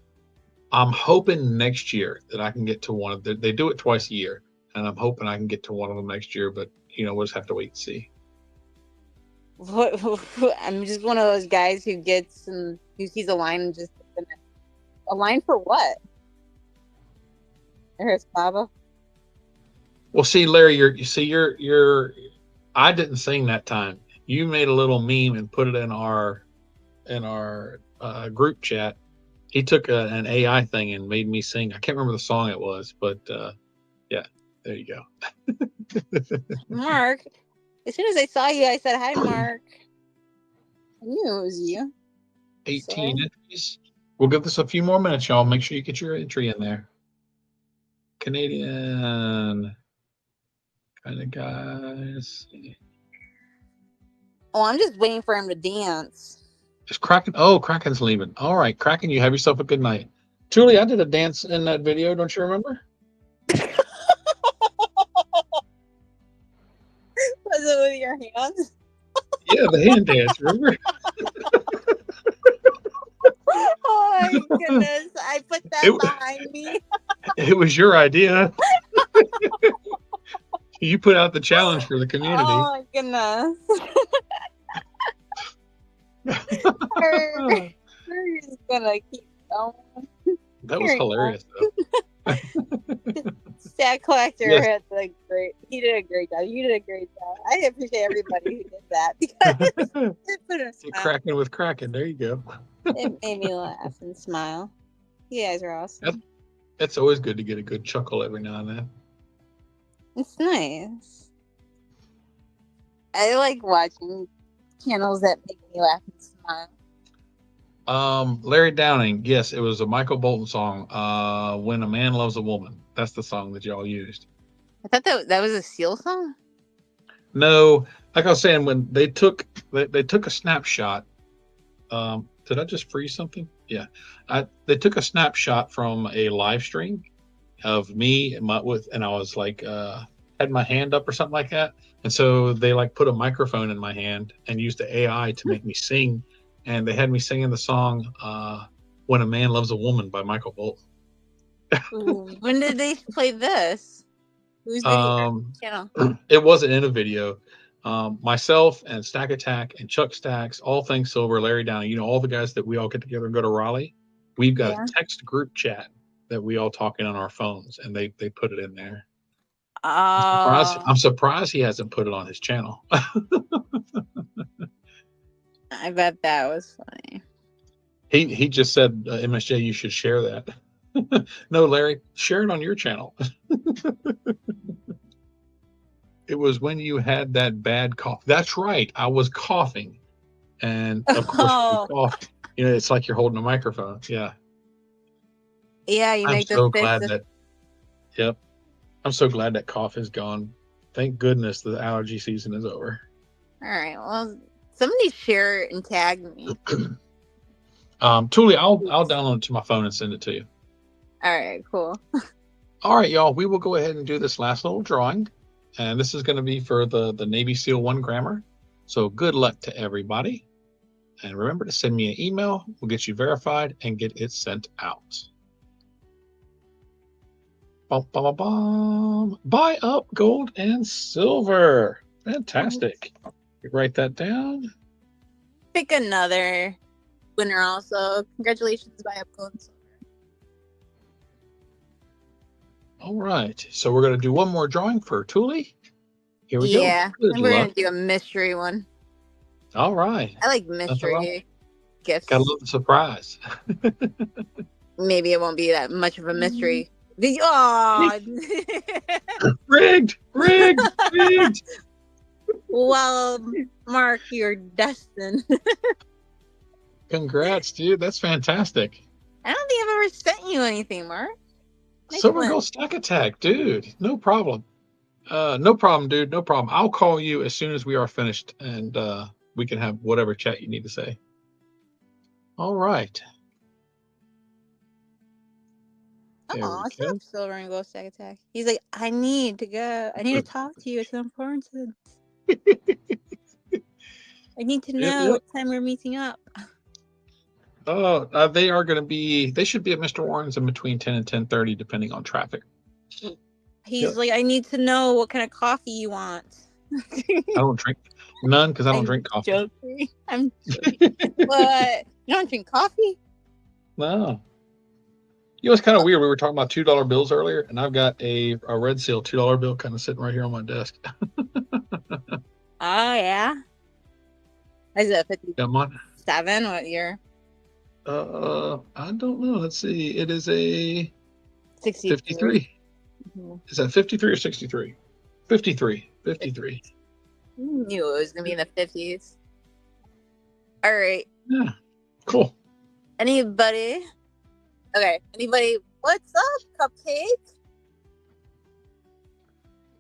Speaker 1: I'm hoping next year that I can get to one of they do it twice a year, and I'm hoping I can get to one of them next year. But we'll just have to wait and see.
Speaker 2: I'm just one of those guys who gets and who sees a line and just a line for what? There's Baba.
Speaker 1: Well, see, Larry, you're. I didn't sing that time. You made a little meme and put it in our group chat. He took an AI thing and made me sing. I can't remember the song it was, but yeah, there you go.
Speaker 2: Mark, as soon as I saw you, I said, "Hi, Mark." I knew it was you.
Speaker 1: 18 entries. We'll give this a few more minutes, y'all. Make sure you get your entry in there. Canadian kind of guys.
Speaker 2: Oh, I'm just waiting for him to dance.
Speaker 1: Is Kraken? Oh, Kraken's leaving. All right, Kraken, you have yourself a good night. Tuli, I did a dance in that video. Don't you remember?
Speaker 2: Was it with your hands?
Speaker 1: Yeah, the hand dance. Remember?
Speaker 2: Oh my goodness! I put that behind me.
Speaker 1: It was your idea. You put out the challenge for the community.
Speaker 2: Oh my goodness! We're just gonna keep going.
Speaker 1: That was hilarious, though.
Speaker 2: Stat Collector
Speaker 1: Yes.
Speaker 2: had he did a great job. You did a great job. I appreciate everybody who did that because it put a smile.
Speaker 1: Kraken with Kraken. There you go.
Speaker 2: It made me laugh and smile. You guys are awesome.
Speaker 1: It's always good to get a good chuckle every now and then.
Speaker 2: It's nice. I like watching channels that make me laugh and smile.
Speaker 1: Larry Downing. Yes, it was a Michael Bolton song. When a Man Loves a Woman. That's the song that y'all used.
Speaker 2: I thought that was a Seal song.
Speaker 1: No, like I was saying, when they took a snapshot. Did I just freeze something? Yeah, they took a snapshot from a live stream of me and I was like had my hand up or something like that, and so they like put a microphone in my hand and used the AI to make me sing, and they had me singing the song "When a Man Loves a Woman" by Michael Bolton.
Speaker 2: When did they play this? Whose video channel?
Speaker 1: It wasn't in a video. Myself and Stack Attack and Chuck Stacks, all things Silver, Larry Downing, all the guys that we all get together and go to Raleigh. We've got a text group chat that we all talk in on our phones, and they put it in there. I'm surprised he hasn't put it on his channel.
Speaker 2: I bet that was funny.
Speaker 1: He just said, MSJ, you should share that. No, Larry, share it on your channel. It was when you had that bad cough. That's right. I was coughing. And of course, You know, it's like you're holding a microphone. Yeah.
Speaker 2: Yeah, you
Speaker 1: I'm
Speaker 2: make the
Speaker 1: so
Speaker 2: fist.
Speaker 1: glad that, yep. I'm so glad that cough is gone. Thank goodness the allergy season is over.
Speaker 2: All right. Well, somebody share it and tag me.
Speaker 1: Tuli, I'll download it to my phone and send it to you.
Speaker 2: All right. Cool.
Speaker 1: All right, y'all. We will go ahead and do this last little drawing, and this is going to be for the Navy SEAL 1 grammar. So good luck to everybody, and remember to send me an email. We'll get you verified and get it sent out. Bum, bum, bum, bum. Buy up gold and silver. Fantastic. Write that down.
Speaker 2: Pick another winner also. Congratulations, buy up gold and silver.
Speaker 1: All right. So we're going to do one more drawing for Tuli. Here we go.
Speaker 2: Yeah.
Speaker 1: Good
Speaker 2: And we're
Speaker 1: luck.
Speaker 2: going to do a mystery one.
Speaker 1: All right.
Speaker 2: I like mystery gifts.
Speaker 1: Gotta love the surprise.
Speaker 2: Maybe it won't be that much of a mystery. Oh.
Speaker 1: Rigged.
Speaker 2: Well, Mark, you're destined.
Speaker 1: Congrats, dude. That's fantastic.
Speaker 2: I don't think I've ever sent you anything, Mark.
Speaker 1: Silver Gold Stack Attack, dude. No problem. No problem, dude. No problem. I'll call you as soon as we are finished, and we can have whatever chat you need to say. All right.
Speaker 2: Oh, it's not Silver and Gold Stack Attack. He's like, I need to go. I need to talk to you. It's important. I need to know what time we're meeting up.
Speaker 1: Oh, they are going to be. They should be at Mr. Warren's in between 10 and 10:30, depending on traffic.
Speaker 2: He's like, I need to know what kind of coffee you want.
Speaker 1: I don't drink none because I don't drink coffee.
Speaker 2: Joking. I'm joking. But you don't drink coffee?
Speaker 1: No. You know, it's kind of weird. We were talking about $2 bills earlier, and I've got a Red Seal $2 bill kind of sitting right here on my desk.
Speaker 2: Oh, yeah? Is it 57? What year?
Speaker 1: I don't know. Let's see. It is a
Speaker 2: 53.
Speaker 1: Mm-hmm. Is that 53 or 63? 53. 53.
Speaker 2: I knew it was going to be in the 50s. All right.
Speaker 1: Yeah. Cool.
Speaker 2: Anybody? Okay. Anybody? What's up, Cupcake?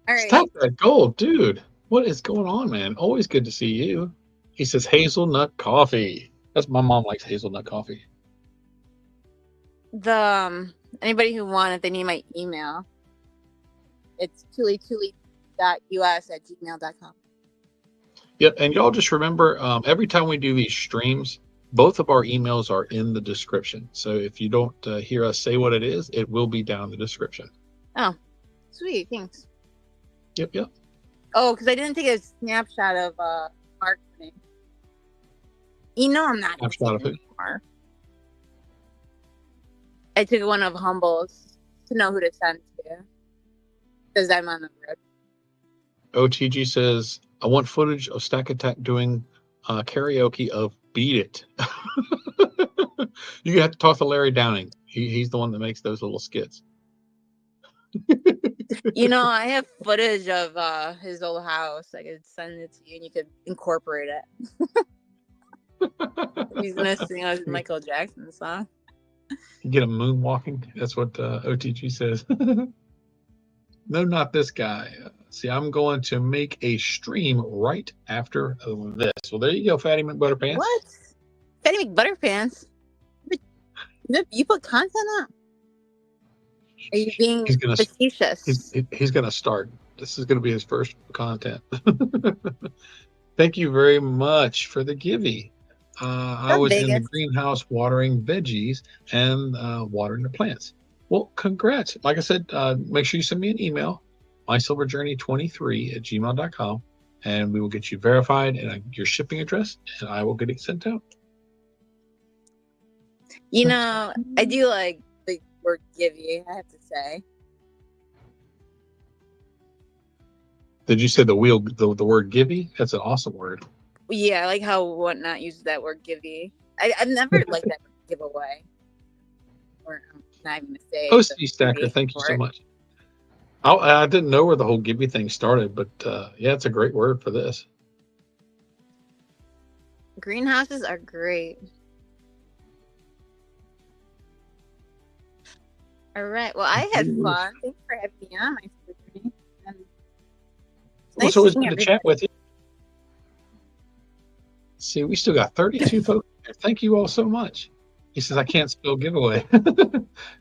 Speaker 2: All right.
Speaker 1: Stop that gold, dude. What is going on, man? Always good to see you. He says hazelnut coffee. That's my mom likes hazelnut coffee.
Speaker 2: Anybody who won, if they need my email, it's tulituli.us@gmail.com.
Speaker 1: Yep, and y'all just remember, every time we do these streams, both of our emails are in the description. So if you don't hear us say what it is, it will be down in the description.
Speaker 2: Oh, sweet. Thanks.
Speaker 1: Yep.
Speaker 2: Oh, because I didn't take a snapshot of marketing. You know I'm not
Speaker 1: Snapshot of it.
Speaker 2: I took one of Humble's to know who to send to because I'm on the road.
Speaker 1: OTG says, I want footage of Stack Attack doing karaoke of Beat It. You have to talk to Larry Downing. He's the one that makes those little skits.
Speaker 2: You know, I have footage of his old house. I could send it to you and you could incorporate it. He's going to sing a Michael Jackson song.
Speaker 1: Get him moonwalking. That's what OTG says. No, not this guy. See, I'm going to make a stream right after this. Well, there you go, Fatty McButterpants.
Speaker 2: What? Fatty McButterpants? You put content up? Are you being facetious?
Speaker 1: He's going to start. This is going to be his first content. Thank you very much for the givey. I was in the greenhouse watering veggies and watering the plants. Well, congrats. Like I said, make sure you send me an email, mysilverjourney23@gmail.com, and we will get you verified and your shipping address, and I will get it sent out.
Speaker 2: You know, I do like the word givey, I have to say.
Speaker 1: Did you say the word givey? That's an awesome word.
Speaker 2: Yeah, I like how Whatnot uses that word givey. I've never liked that word giveaway. Or I'm not even going to say.
Speaker 1: OC Stacker, thank you so much. I didn't know where the whole givey thing started, but yeah, it's a great word for this.
Speaker 2: Greenhouses are great. All right. Well, I had fun. Thanks for having me on my journey. And it's
Speaker 1: Well,
Speaker 2: nice
Speaker 1: it's always
Speaker 2: seeing
Speaker 1: good to chat
Speaker 2: everybody.
Speaker 1: with you. See, we still got 32 folks here. Thank you all so much. He says, I can't spell giveaway.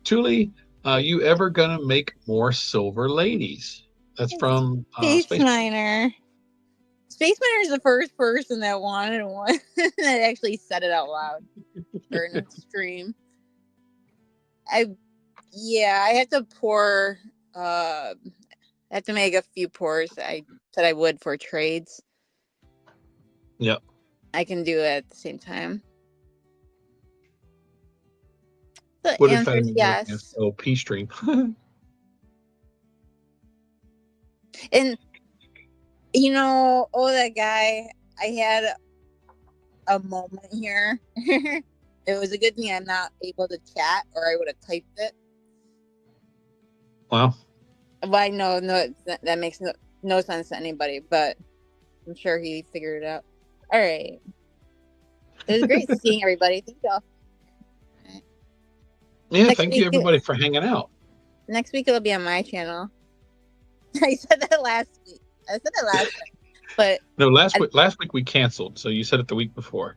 Speaker 1: Tuli, you ever gonna make more silver ladies? That's from
Speaker 2: Space
Speaker 1: Space.
Speaker 2: Miner. Space Miner is the first person that wanted one that actually said it out loud during the stream. I have to pour. I have to make a few pours. I said I would for trades.
Speaker 1: Yep.
Speaker 2: I can do it at the same time. The
Speaker 1: What
Speaker 2: answer is yes.
Speaker 1: Oh, P stream.
Speaker 2: And that guy, I had a moment here. It was a good thing I'm not able to chat, or I would have typed it.
Speaker 1: Wow.
Speaker 2: Well, I know that makes no sense to anybody, but I'm sure he figured it out. All right. It was great seeing everybody. Thank y'all.
Speaker 1: Yeah, thank you everybody for hanging out.
Speaker 2: Next week it'll be on my channel. I said that last week. I said that last time, but
Speaker 1: no, last week we canceled. So you said it the week before.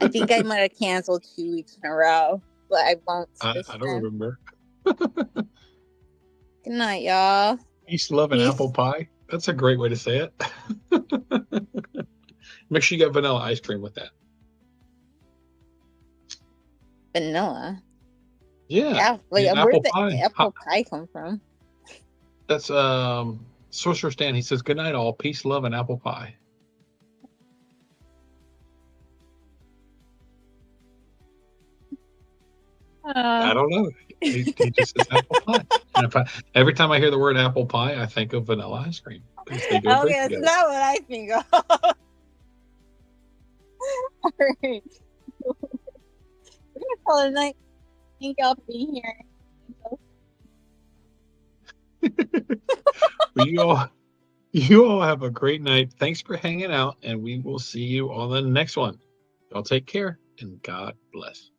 Speaker 2: I think I might have canceled 2 weeks in a row, but I won't.
Speaker 1: I don't remember.
Speaker 2: Good night, y'all.
Speaker 1: Peace, love, and apple pie. That's a great way to say it. Make sure you got vanilla ice cream with that.
Speaker 2: Vanilla?
Speaker 1: Yeah.
Speaker 2: Where did the apple pie come from?
Speaker 1: That's Sorcerer Stan. He says, good night all. Peace, love, and apple pie. I don't know. He just says apple pie. And every time I hear the word apple pie, I think of vanilla ice cream. They go
Speaker 2: okay, that's not what I think of. All right. We're going to call it a night. Thank y'all for being here.
Speaker 1: Well, you all have a great night. Thanks for hanging out, and we will see you on the next one. Y'all take care, and God bless.